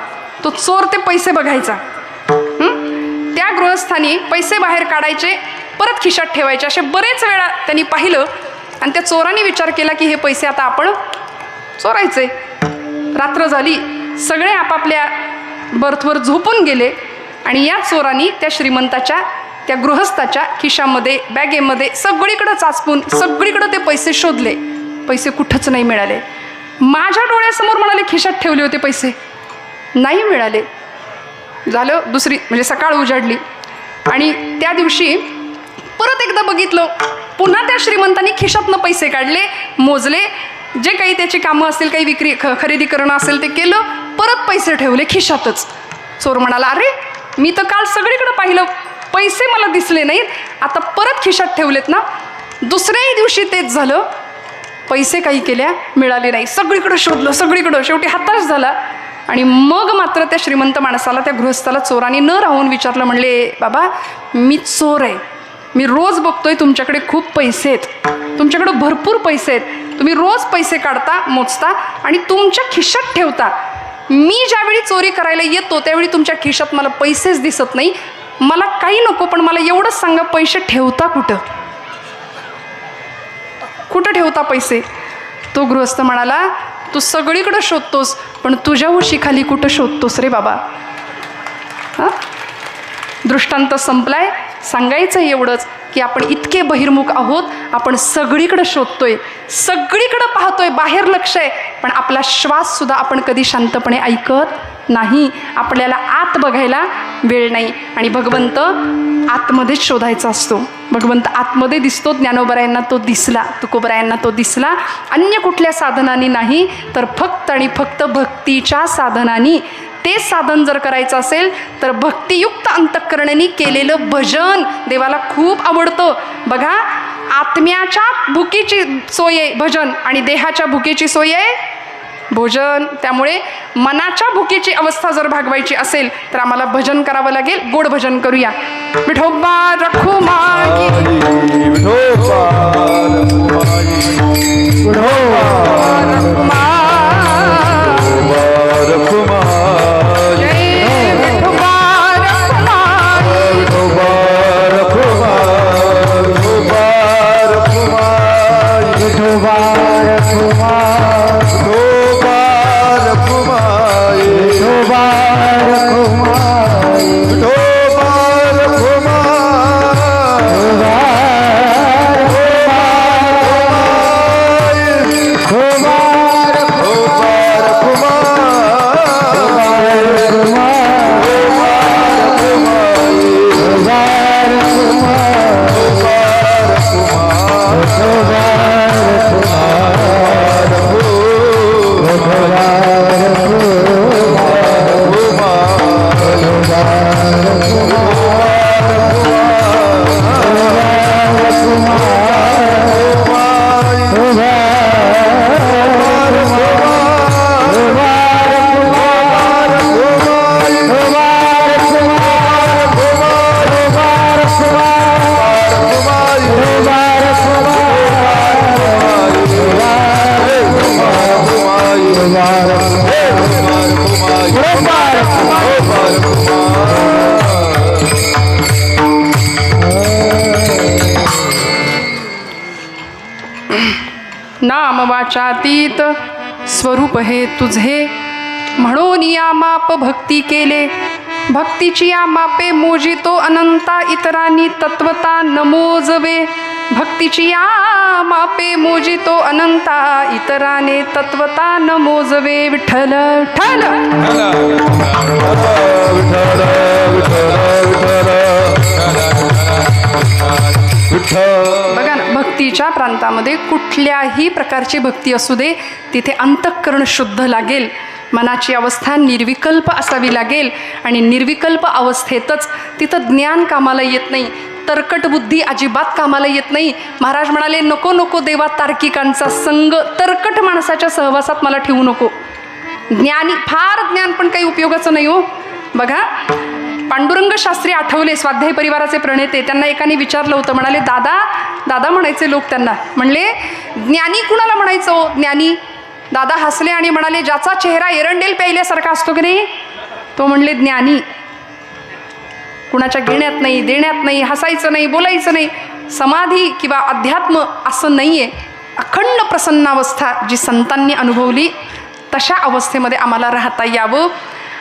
तो चोर ते पैसे बघायचा. त्या गृहस्थानी पैसे बाहेर काढायचे, परत खिशात ठेवायचे. असे बरेच वेळा त्यांनी पाहिलं आणि त्या चोराने विचार केला की हे पैसे आता आपण चोरायचे. रात्र झाली, सगळे आपापल्या बर्थवर झोपून गेले आणि या चोरांनी त्या श्रीमंताच्या, त्या गृहस्थाच्या खिशामध्ये, बॅगेमध्ये सगळीकडं चाचपून सगळीकडं ते पैसे शोधले. पैसे कुठंच नाही मिळाले. माझ्या डोळ्यासमोर म्हणाले खिशात ठेवले होते पैसे, नाही मिळाले. झालं दुसरी, म्हणजे सकाळ उजाडली आणि त्या दिवशी परत एकदा बघितलं. पुन्हा त्या श्रीमंतांनी खिशातनं पैसे काढले, मोजले, जे काही त्याची कामं असतील, काही विक्री खरेदी करणं असेल ते केलं, परत पैसे ठेवले खिशातच. चोर म्हणाला, अरे मी तर काल सगळीकडे पाहिलं, पैसे मला दिसले नाहीत, आता परत खिशात ठेवलेत ना. दुसऱ्याही दिवशी तेच झालं, पैसे काही केल्या मिळाले नाही. सगळीकडं शोधलं, सगळीकडं. शेवटी हताश झाला आणि मग मात्र त्या श्रीमंत माणसाला, त्या गृहस्थाला चोराने न राहून विचारलं. म्हणले, बाबा मी चोर आहे, मी रोज बघतोय तुमच्याकडे खूप पैसे आहेत, तुमच्याकडे भरपूर पैसे आहेत, तुम्ही रोज पैसे काढता, मोजता आणि तुमच्या खिशात ठेवता. मी ज्यावेळी चोरी करायला येतो त्यावेळी तुमच्या खिशात मला पैसेच दिसत नाही. मला काही नको, पण मला एवढंच सांगा, पैसे ठेवता कुठं? कुठं ठेवता पैसे? तो गृहस्थ म्हणाला, तू सगळीकडं शोधतोस, पण तुझ्या उशीखाली कुठं शोधतोस रे बाबा? हां, दृष्टांत संपलाय. सांगायचं एवढंच की आपण इतके बहिर्मुख आहोत, आपण सगळीकडं शोधतोय, सगळीकडं पाहतोय, बाहेर लक्ष आहे, पण आपला श्वाससुद्धा आपण कधी शांतपणे ऐकत नाही. आपल्याला आत बघायला वेळ नाही आणि भगवंत आतमध्येच शोधायचा असतो. भगवंत आतमध्ये दिसतो. ज्ञानोबरायांना तो दिसला, तुकोबरायांना तो दिसला. अन्य कुठल्या साधनांनी नाही, तर फक्त आणि फक्त भक्तीच्या साधनांनी. ते साधन जर करायचं असेल तर भक्तियुक्त अंतःकरणाने केलेलं भजन देवाला खूप आवडतं. बघा, आत्म्याच्या भुकीची सोय आहे भजन आणि देहाच्या भुकीची सोय आहे भोजन. त्यामुळे मनाच्या भुकीची अवस्था जर भागवायची असेल तर आम्हाला भजन करावं लागेल. गोड भजन करूया. विठोबा रखुमाई, विठोबा रखुमाई, विठोबा रखुमाई, जय विठोबा रखुमाई, विठोबा रखुमाई, विठोबा रखुमाई, विठोबा रखुमाई, विठोबा रखुमाई, विठोबा रखुमाई, विठोबा नाम वाचातीत स्वरूप हे तुझे, म्हणून या माप भक्ती केले. भक्तीची या मापे मोजितो अनंता, इतरांनी तत्वता न मोजवे. भक्तीची या मापे मोजितो अनंता, इतराने तत्वता न मोजवे. विठ्ठल विठ्ठल बघा ना, भक्तीच्या प्रांतामध्ये कुठल्याही प्रकारची भक्ती असू दे, तिथे अंतःकरण शुद्ध लागेल. मनाची अवस्था निर्विकल्प असावी लागेल आणि निर्विकल्प अवस्थेतच तिथं ज्ञान कामाला येत नाही, तरकट बुद्धी अजिबात कामाला येत नाही. महाराज म्हणाले, नको नको देवा तार्किकांचा संग, तरकट माणसाच्या सहवासात मला ठेवू नको. ज्ञानी फार ज्ञान पण काही उपयोगाचं नाही हो. बघा, पांडुरंग शास्त्री आठवले, स्वाध्याय परिवाराचे प्रणेते, त्यांना एकाने विचारलं होतं. म्हणाले, दादा दादा म्हणायचे लोक त्यांना. म्हणले, ज्ञानी कुणाला म्हणायचं हो? ज्ञानी. दादा हसले आणि म्हणाले, ज्याचा चेहरा एरंडेल प्यायल्यासारखा असतो की नाही, तो म्हणले ज्ञानी. कुणाच्या घेण्यात नाही, देण्यात नाही, हसायचं नाही, बोलायचं नाही. समाधी किंवा अध्यात्म असं नाही आहे. अखंड प्रसन्नावस्था जी संतांनी अनुभवली, तशा अवस्थेमध्ये आम्हाला राहता यावं.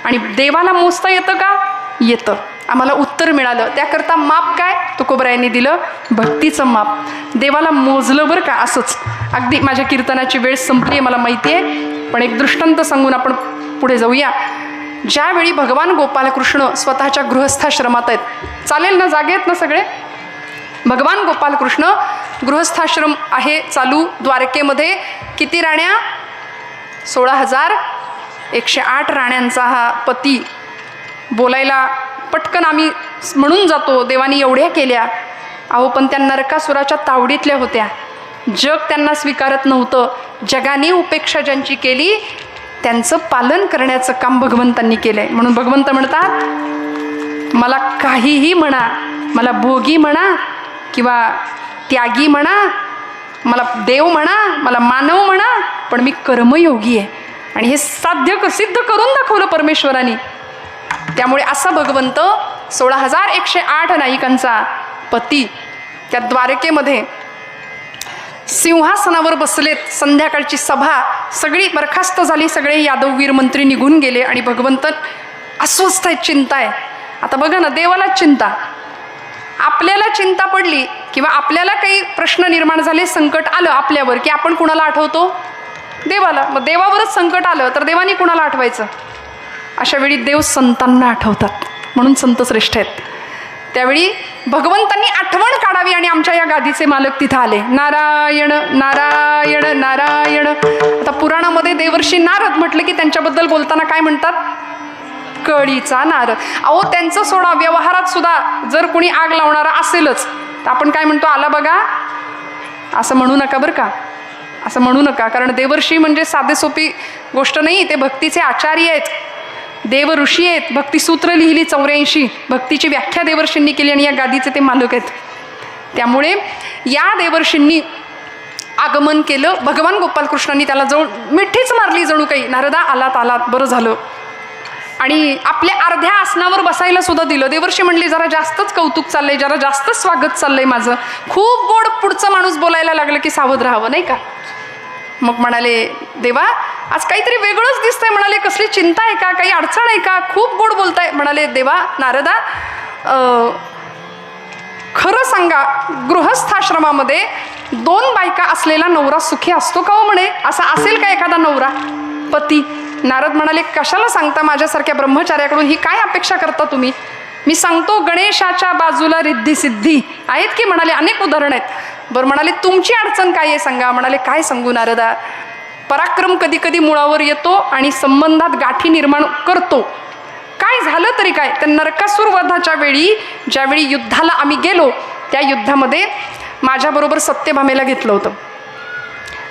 आणि देवाला मोजता येतं का? येतं. आम्हाला उत्तर मिळालं. त्याकरता माप काय? तुकोबरायांनी दिलं, भक्तीचं माप. देवाला मोजलं बरं का. असंच अगदी माझ्या कीर्तनाची वेळ संपली आहे मला माहिती आहे, पण एक दृष्टांत सांगून आपण पुढे जाऊया. ज्यावेळी भगवान गोपालकृष्ण स्वतःच्या गृहस्थाश्रमात आहेत, चालेल ना, जागे आहेत ना सगळे? भगवान गोपालकृष्ण गृहस्थाश्रम आहे चालू द्वारकेमध्ये. किती राण्या? 16,108 राण्यांचा हा पती. बोलायला पटकन आम्ही म्हणून जातो, देवानी एवढ्या केल्या. अहो, पण त्या नरकासुराच्या तावडीतल्या होत्या. जग त्यांना स्वीकारत नव्हतं. जगाने उपेक्षा ज्यांची केली, त्यांचं पालन करण्याचं काम भगवंतांनी केलं आहे. म्हणून भगवंत म्हणतात, मला काहीही म्हणा, मला भोगी म्हणा किंवा त्यागी म्हणा, मला देव म्हणा, मला मानव म्हणा, पण मी कर्मयोगी आहे. आणि हे सिद्ध करून दाखवलं परमेश्वराने. त्यामुळे असा भगवंत 16,108 नायिकांचा पती त्या द्वारकेमध्ये सिंहासनावर बसलेत. संध्याकाळची सभा सगळी बरखास्त झाली, सगळे यादव वीर मंत्री निघून गेले आणि भगवंत अस्वस्थ आहेत, चिंता आहे. आता बघा ना, देवाला चिंता, आपल्याला चिंता पडली किंवा आपल्याला काही प्रश्न निर्माण झाले, संकट आलं आपल्यावर, की आपण कुणाला आठवतो? देवाला. मग देवावरच संकट आलं तर देवानी कुणाला आठवायचं? अशा वेळी देव संतांना आठवतात, म्हणून संत श्रेष्ठ आहेत. त्यावेळी भगवंतांनी आठवण काढावी आणि आमच्या या गादीचे मालक तिथं आले. नारायण नारायण नारायण. आता पुराणामध्ये देवर्षी नारद म्हटलं की त्यांच्याबद्दल बोलताना काय म्हणतात? कळीचा नारद. अहो, त्यांचं सोडा, व्यवहारात सुद्धा जर कोणी आग लावणारा असेलच तर आपण काय म्हणतो? आला बघा. असं म्हणू नका बरं का, असं म्हणू नका. कारण देवर्षी म्हणजे साधेसोपी गोष्ट नाही, ते भक्तीचे आचार्य आहेत, देव ऋषी आहेत. भक्तिसूत्र लिहिली 84, भक्तीची व्याख्या देवर्षींनी केली आणि या गादीचे ते मालक आहेत. त्यामुळे या देवर्षींनी आगमन केलं. भगवान गोपालकृष्णांनी त्याला जवळ मिठीच मारली जणू काही. नारदा आलात आलात, बरं झालं. आणि आपल्या अर्ध्या आसनावर बसायला सुद्धा दिलं. देवर्षी म्हणले, जरा जास्तच कौतुक चाललंय, जरा जास्तच स्वागत चाललंय माझं. खूप गोड पुढचं माणूस बोलायला लागलं की सावध राहावं, नाही का? मग म्हणाले, देवा आज काहीतरी वेगळंच दिसतंय. म्हणाले, कसली चिंता आहे का? काही अडचण आहे का? खूप गोड बोलताय. म्हणाले, देवा नारदा, खरं सांगा, गृहस्थाश्रमामध्ये 2 बायका असलेला नवरा सुखी असतो का हो? म्हणे, असा असेल का एखादा नवरा पती? नारद म्हणाले, कशाला सांगता? माझ्यासारख्या ब्रह्मचार्याकडून ही काय अपेक्षा करता तुम्ही? मी सांगतो, गणेशाच्या बाजूला रिद्धी सिद्धी आहेत की? म्हणाले, अनेक उदाहरण आहेत. बरं, म्हणाले, तुमची अडचण काय आहे सांगा. म्हणाले, काय सांगू नारदा, पराक्रम कधी कधी मुळावर येतो आणि संबंधात गाठी निर्माण करतो. काय झालं तरी काय, त्या नरकासूर वधाच्या वेळी ज्यावेळी युद्धाला आम्ही गेलो, त्या युद्धामध्ये माझ्याबरोबर सत्यभामेला घेतलं होतं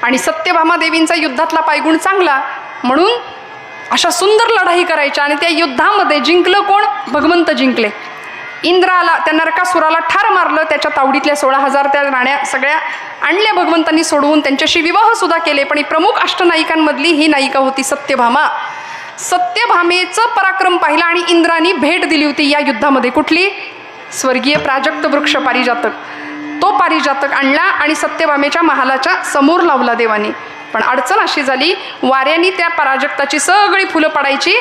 आणि सत्यभामा देवींचा युद्धातला पायगुण चांगला, म्हणून अशा सुंदर लढाई करायच्या. आणि त्या युद्धामध्ये जिंकलं कोण? भगवंत जिंकले. इंद्राला, त्या नरकासुराला ठार मारलं. त्याच्या तावडीतल्या 16,000 त्या राण्या सगळ्या आणल्या भगवंतांनी सोडवून, त्यांच्याशी विवाह सुद्धा केले. पण प्रमुख अष्टनायिकांमधली ही नायिका होती सत्यभामा. सत्यभामेचं पराक्रम पाहिलं आणि इंद्रानी भेट दिली होती या युद्धामध्ये. कुठली? स्वर्गीय प्राजक्त वृक्ष पारिजातक. तो पारिजातक आणला आणि सत्यभामेच्या महालाच्या समोर लावला देवानी. पण अडचण अशी झाली, वाऱ्याने त्या प्राजक्ताची सगळी फुलं पडायची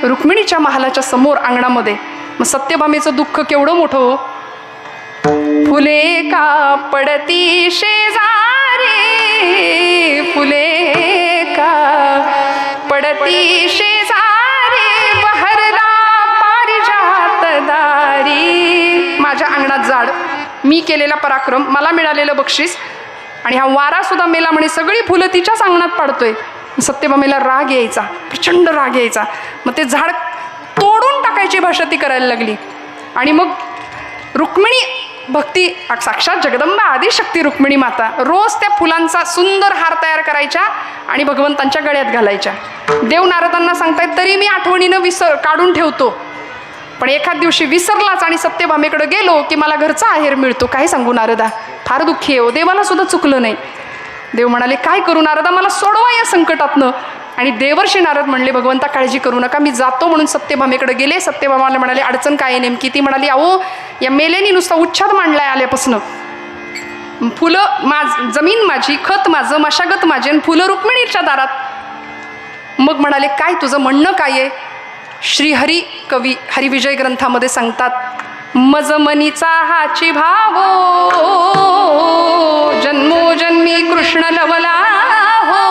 रुक्मिणीच्या महालाच्या समोर अंगणामध्ये. मग सत्यभामेचं दुःख केवढं मोठं हो. फुले का पडती शेजारी, फुले का पडती शेजारी, बहरला पारिजात दारी. माझ्या अंगणात झाड, मी केलेला पराक्रम, मला मिळालेलं बक्षीस, आणि हा वारा सुद्धा मेला म्हणे, सगळी फुलं तिच्याच अंगणात पाडतोय. सत्यभामेला राग यायचा, प्रचंड राग यायचा. मग ते झाड तोडून टाकायची भाषा ती करायला लागली. आणि मग रुक्मिणी भक्ती, साक्षात जगदंबा आदिशक्ती रुक्मिणी माता रोज त्या फुलांचा सुंदर हार तयार करायच्या आणि भगवंतांच्या गळ्यात घालायच्या. देव नारदांना सांगतायत तरी मी आठवणीनं काढून ठेवतो, पण एखाद दिवशी विसरलाच आणि सत्यभामेकडे गेलो की मला घरचा आहेर मिळतो. काय सांगू नारदा, फार दुःखी आहे हो. देवाला सुद्धा चुकलं नाही. देव म्हणाले काय करू नारदा, मला सोडवा या संकटातनं. आणि देवर्षी नारद म्हणले भगवंता काळजी करू नका, मी जातो म्हणून सत्यभामेकडे गेले. सत्यभामाला म्हणाले अडचण काय आहे नेमकी? ती म्हणाली अहो या मेलेनी नुसता उच्छाद मांडलाय आल्यापासून. फुलं जमीन माझी, खत माझं, मशागत माझी, आणि फुलं रुक्मिणीच्या दारात. मग म्हणाले काय तुझं म्हणणं काय आहे? श्रीहरी कवी हरिविजय ग्रंथामध्ये सांगतात मजमनीचा हाची भावो जन्मोजन्मी कृष्ण लवला हो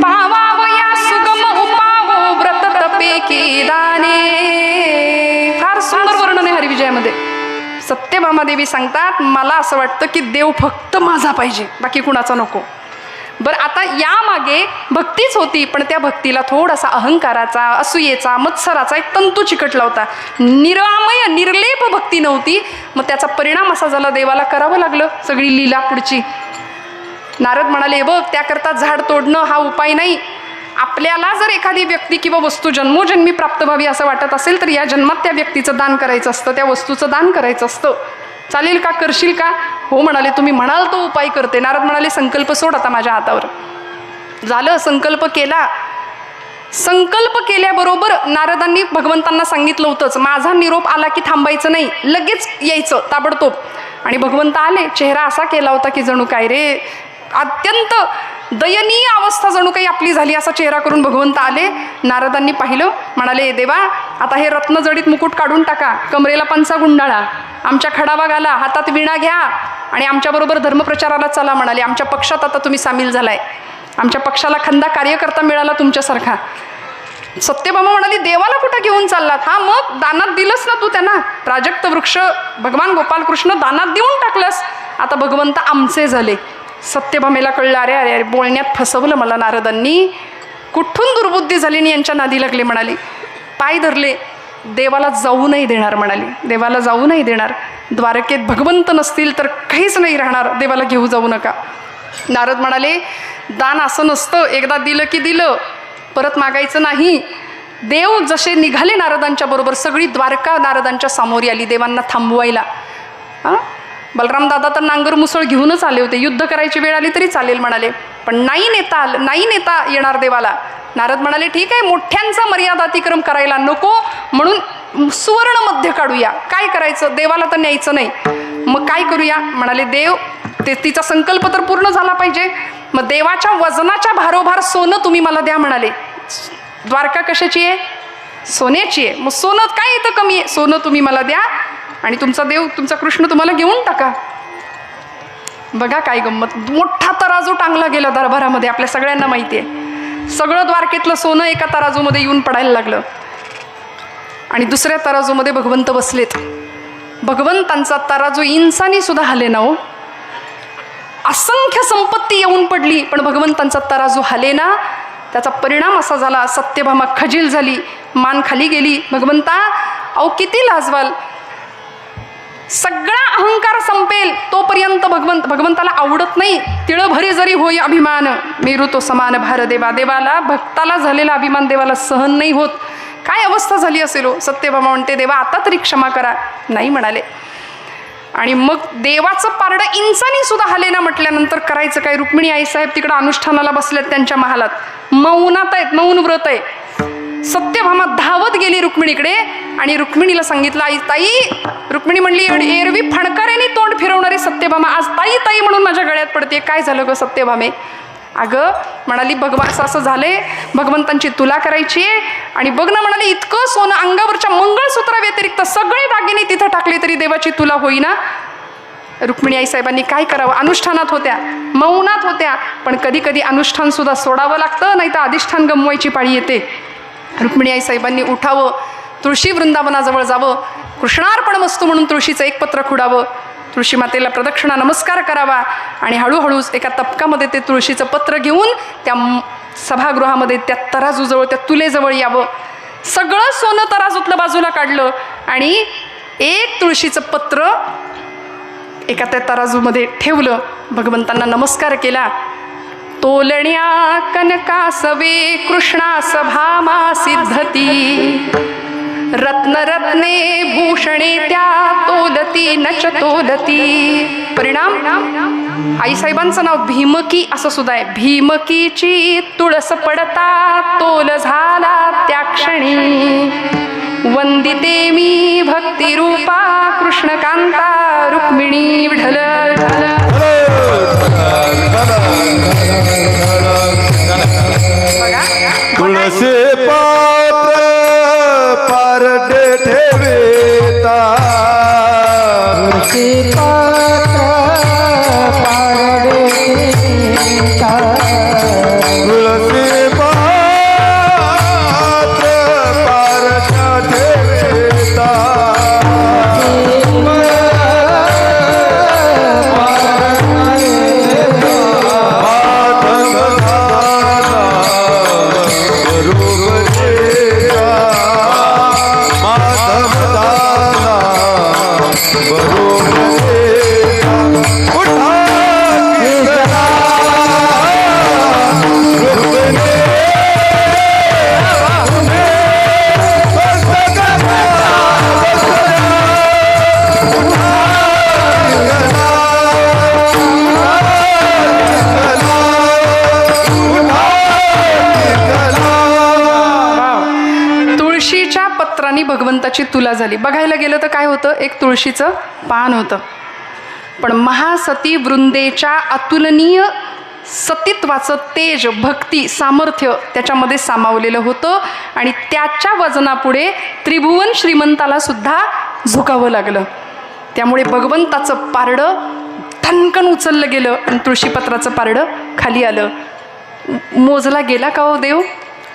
पावावया सुगम उपावो व्रत तपे की दाने. फार सुंदर वर्णन आहे हरिविजयामध्ये. सत्यभामा देवी सांगतात मला असं वाटतं की देव फक्त माझा पाहिजे, बाकी कुणाचा नको. बरं आता यामागे भक्तीच होती, पण त्या भक्तीला थोडासा अहंकाराचा, असूयेचा, मत्सराचा एक तंतू चिकटला होता. निरामय निर्लेप भक्ती नव्हती. मग त्याचा परिणाम असा झाला देवाला करावं लागलं सगळी लीला पुढची. नारद म्हणाले बघ त्याकरता झाड तोडणं हा उपाय नाही. आपल्याला जर एखादी व्यक्ती किंवा वस्तू जन्मोजन्मी प्राप्त व्हावी असं वाटत असेल तर या जन्मात त्या व्यक्तीचं दान करायचं असतं, त्या वस्तूचं दान करायचं असतं. चालेल का, करशील का? हो म्हणाले तुम्ही म्हणाल तो उपाय करते. नारद म्हणाले संकल्प सोड आता माझ्या हातावर. झालं, संकल्प केला. संकल्प केल्याबरोबर नारदांनी भगवंतांना सांगितलं होतंच माझा निरोप आला की थांबायचं नाही, लगेच यायचं ताबडतोब. आणि भगवंत आले. चेहरा असा केला होता की जणू काय रे अत्यंत दयनीय अवस्था जणू काही आपली झाली असा चेहरा करून भगवंत आले. नारदांनी पाहिलं, म्हणाले देवा आता हे रत्नजडीत मुकुट काढून टाका, कमरेला पंचा गुंडाळा, आमच्या खडावा घाला, हातात विणा घ्या आणि आमच्याबरोबर धर्मप्रचाराला चला. म्हणाले आमच्या पक्षात आता तुम्ही सामील झालाय, आमच्या पक्षाला खंदा कार्यकर्ता मिळाला तुमच्यासारखा. सत्यभामा म्हणाली देवाला कुठं घेऊन चाललात? हा मग दानात दिलंस ना तू त्यांना, प्राजक्त वृक्ष भगवान गोपालकृष्ण दानात देऊन टाकलंस, आता भगवंत आमचे झाले. सत्यभामेला कळलं अरे अरे अरे बोलण्यात फसवलं मला नारदांनी, कुठून दुर्बुद्धी झाली आणि यांच्या नादी लागले. म्हणाली पाय धरले, देवाला जाऊ नाही देणार. म्हणाली देवाला जाऊ नाही देणार, द्वारकेत भगवंत नसतील तर काहीच नाही राहणार, देवाला घेऊ जाऊ नका. नारद म्हणाले दान असं नसतं, एकदा दिलं की दिलं, परत मागायचं नाही. देव जसे निघाले नारदांच्या बरोबर सगळी द्वारका नारदांच्या समोर आली देवांना थांबवायला. हां बलराम दादा तर नांगर मुसळ घेऊनच आले होते, युद्ध करायची वेळ आली तरी चालेल म्हणाले, पण नाही नेता येणार देवाला. नारद म्हणाले ठीक आहे, मोठ्यांचा मर्यादातिक्रम करायला नको, म्हणून सुवर्ण मध्य काढूया. काय करायचं, देवाला तर न्यायचं नाही, मग काय करूया? म्हणाले देव तिचा संकल्प तर पूर्ण झाला पाहिजे, मग देवाच्या वजनाच्या भारोभार सोनं तुम्ही मला द्या. म्हणाले द्वारका कशाची आहे? सोन्याची आहे. मग सोनं काय इथं कमी आहे, सोनं तुम्ही मला द्या आणि तुमचा देव तुमचा कृष्ण तुम्हाला घेऊन टाका. बघा काय गंमत, मोठा तराजू टांगला गेला दरबारामध्ये, आपल्या सगळ्यांना माहिती आहे. सगळं द्वारकेतलं सोनं एका तराजूमध्ये येऊन पडायला लागलं आणि दुसऱ्या तराजूमध्ये भगवंत बसलेत. भगवंतांचा तराजू इंसानी सुद्धा हले ना हो, असंख्य संपत्ती येऊन पडली पण भगवंतांचा तराजू हले ना. त्याचा परिणाम असा झाला सत्यभामा खजील झाली, मान खाली गेली. भगवंता अहो किती लाजवाल, सगळा अहंकार संपेल तोपर्यंत भगवंताला आवडत नाही. तिळभरी जरी होई अभिमान मेरू तो समान भार देवा. देवाला भक्ताला झालेला अभिमान देवाला सहन नाही होत. काय अवस्था झाली असेल हो. सत्यभामा म्हणते देवा आता तरी क्षमा करा. नाही म्हणाले. आणि मग देवाचं पारडं इंसानी सुद्धा हले ना म्हटल्यानंतर करायचं काय. रुक्मिणी आईसाहेब तिकडं अनुष्ठानाला बसल्यात त्यांच्या महालात, मौनात आहेत, मौन व्रत आहे. सत्यभामा धावत गेली रुक्मिणीकडे आणि रुक्मिणीला सांगितलं आई ताई. रुक्मिणी म्हणली एरवी फणकाऱ्याने तोंड फिरवणारी सत्यभामा आज ताई ताई म्हणून माझ्या गळ्यात पडते. काय झालं ग सत्यभामे? अगं म्हणाली भगवान असं झाले, भगवंतांची तुला करायची आहे आणि बघ ना म्हणाली इतकं सोनं अंगावरच्या मंगळसूत्रा व्यतिरिक्त सगळे दागिने तिथं टाकले तरी देवाची तुला होईना. रुक्मिणी आई साहेबांनी काय करावं, अनुष्ठानात होत्या, मौनात होत्या, पण कधी कधी अनुष्ठान सुद्धा सोडावं लागतं, नाही तर अधिष्ठान गमवायची पाळी येते. रुक्मिणी आई साहेबांनी उठावं, तुळशी वृंदावनाजवळ जावं, कृष्णार्पण वस्तू म्हणून तुळशीचं एक पत्र खुडावं, तुळशी मातेला प्रदक्षिणा नमस्कार करावा आणि हळूहळू एका तपकामध्ये ते तुळशीचं पत्र घेऊन त्या सभागृहामध्ये त्या तराजूजवळ, त्या तुलेजवळ यावं. सगळं सोनं तराजूतलं बाजूला काढलं आणि एक तुळशीचं पत्र एका त्या तराजूमध्ये ठेवलं. भगवंतांना नमस्कार केला. तोलण्या कनकासवे कृष्णास भामा सिद्धती, रत्नरत्ने भूषणे त्या तोलती नच तोलती. परिणाम आईसाहेबांचं नाव भीमकी असं सुद्धा आहे. भीमकीची तुळस पडता तोल झाला त्या क्षणी, वंदिते मी भक्तिरूपा कृष्णकांता रुक्मिणी विठ्ठल. तुळसे पात्र पारडे ठेविता, तुळशी पात्र पारडे ठेविता, तुळसे पात्र पारडे ठेविता, भगवंताची तुला झाली. बघायला गेलं तर काय होतं, एक तुळशीचं पान होतं. पण महासती वृंदेच्या अतुलनीय सतीत्वाचं तेज, भक्ती, सामर्थ्य त्याच्यामध्ये सामावलेलं होतं आणि त्याच्या वजनापुढे त्रिभुवन श्रीमंताला सुद्धा झुकावं लागलं. त्यामुळे भगवंताचं पारडं ठणकन उचललं गेलं आणि तुळशीपत्राचं पारडं खाली आलं. मोजला गेला का हो देव?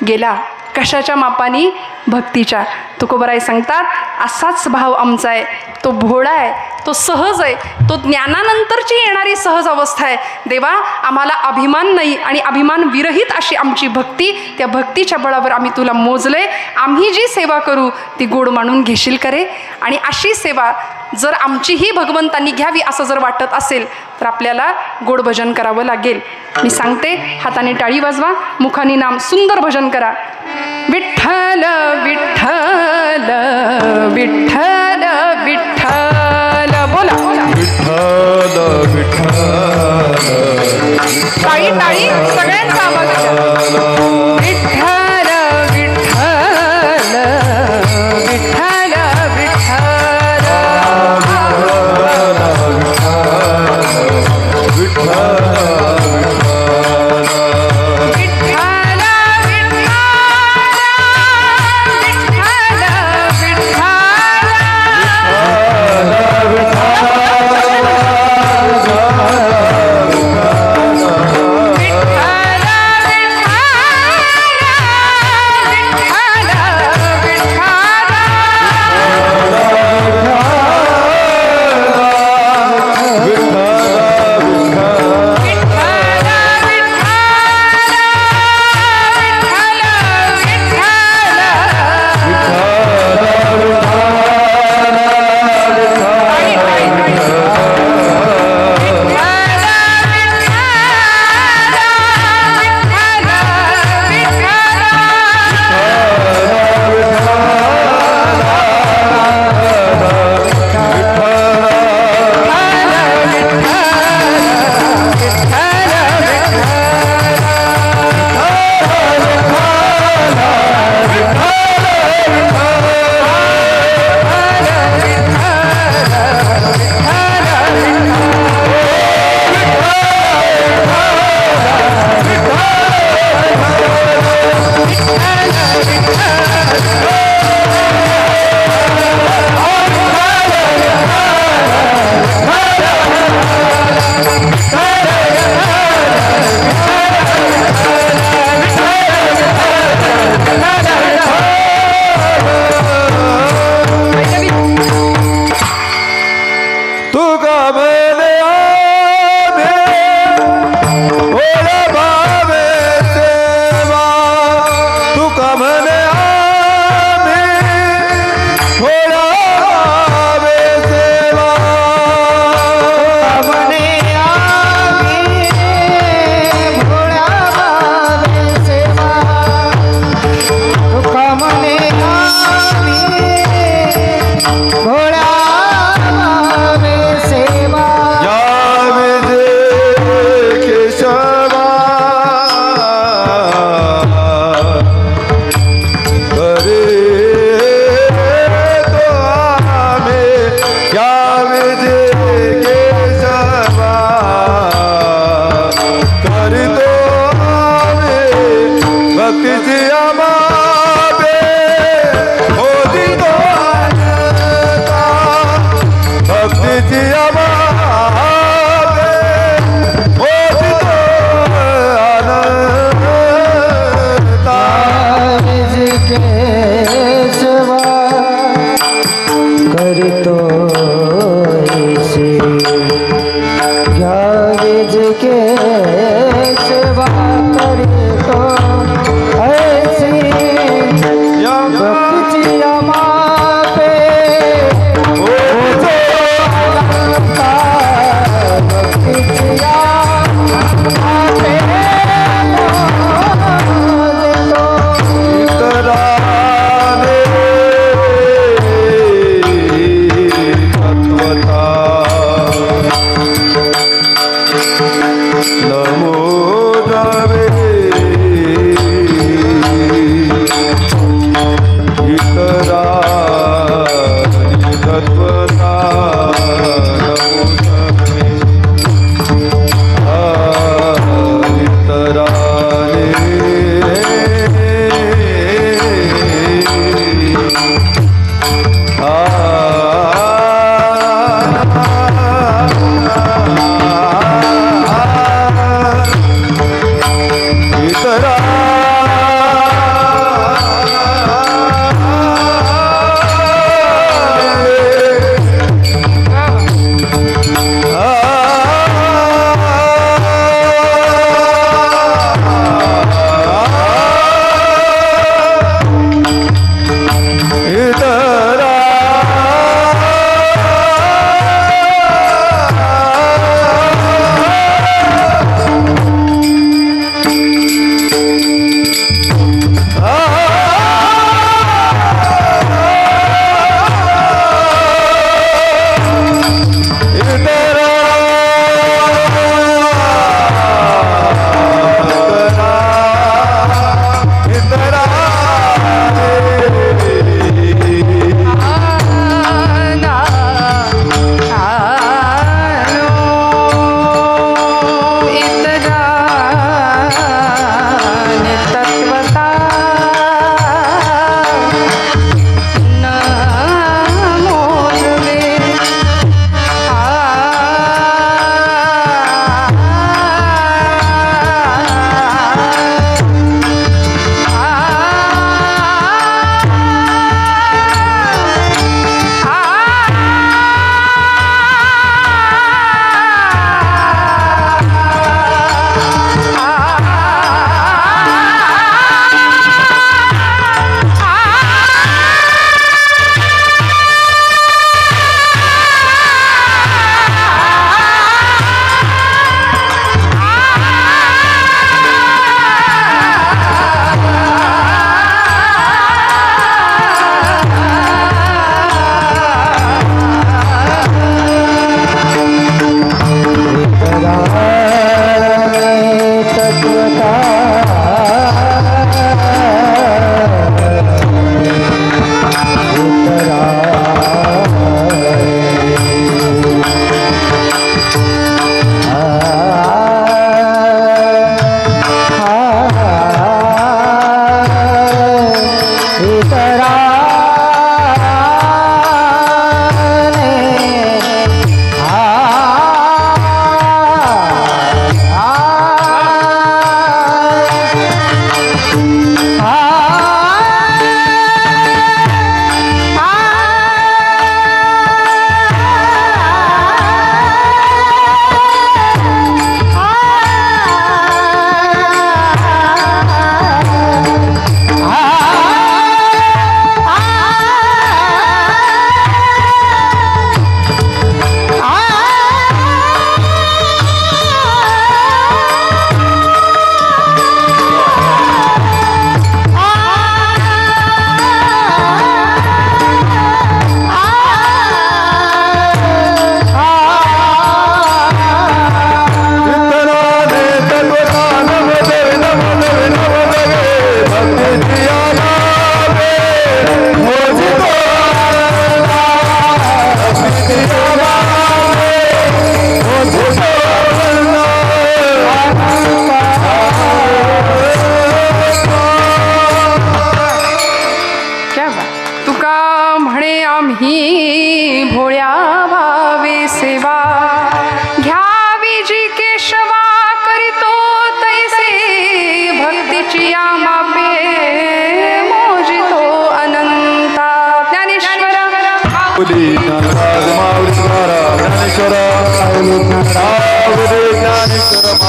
गेला. कशाच्या मापानी? भक्तीच्या. तुकोबाराय सांगतात, असाच भाव आमचा आहे. तो भोळा आहे, तो सहज आहे, तो ज्ञानानंतरची येणारी सहज अवस्था आहे. देवा, आम्हाला अभिमान नाही आणि अभिमान विरहित अशी आमची भक्ती, त्या भक्तीच्या बळावर आम्ही तुला मोजले. आम्ही जी सेवा करू ती गोड मानून घेशील करे. आणि अशी सेवा जर आमचीही भगवंतांनी घ्यावी असं जर वाटत असेल तर आपल्याला गोड भजन करावं लागेल. मी सांगते, हाताने टाळी वाजवा, मुखाने नाम सुंदर भजन करा. विठ्ठल विठ्ठल विठ्ठल विठ्ठल. बोला विठ्ठल विठ्ठल, टाळी टाळी सगळ्यांचा आवाज येतो. विठ्ठल विठ्ठल विठ्ठल विठ्ठल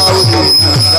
माऊली नंदा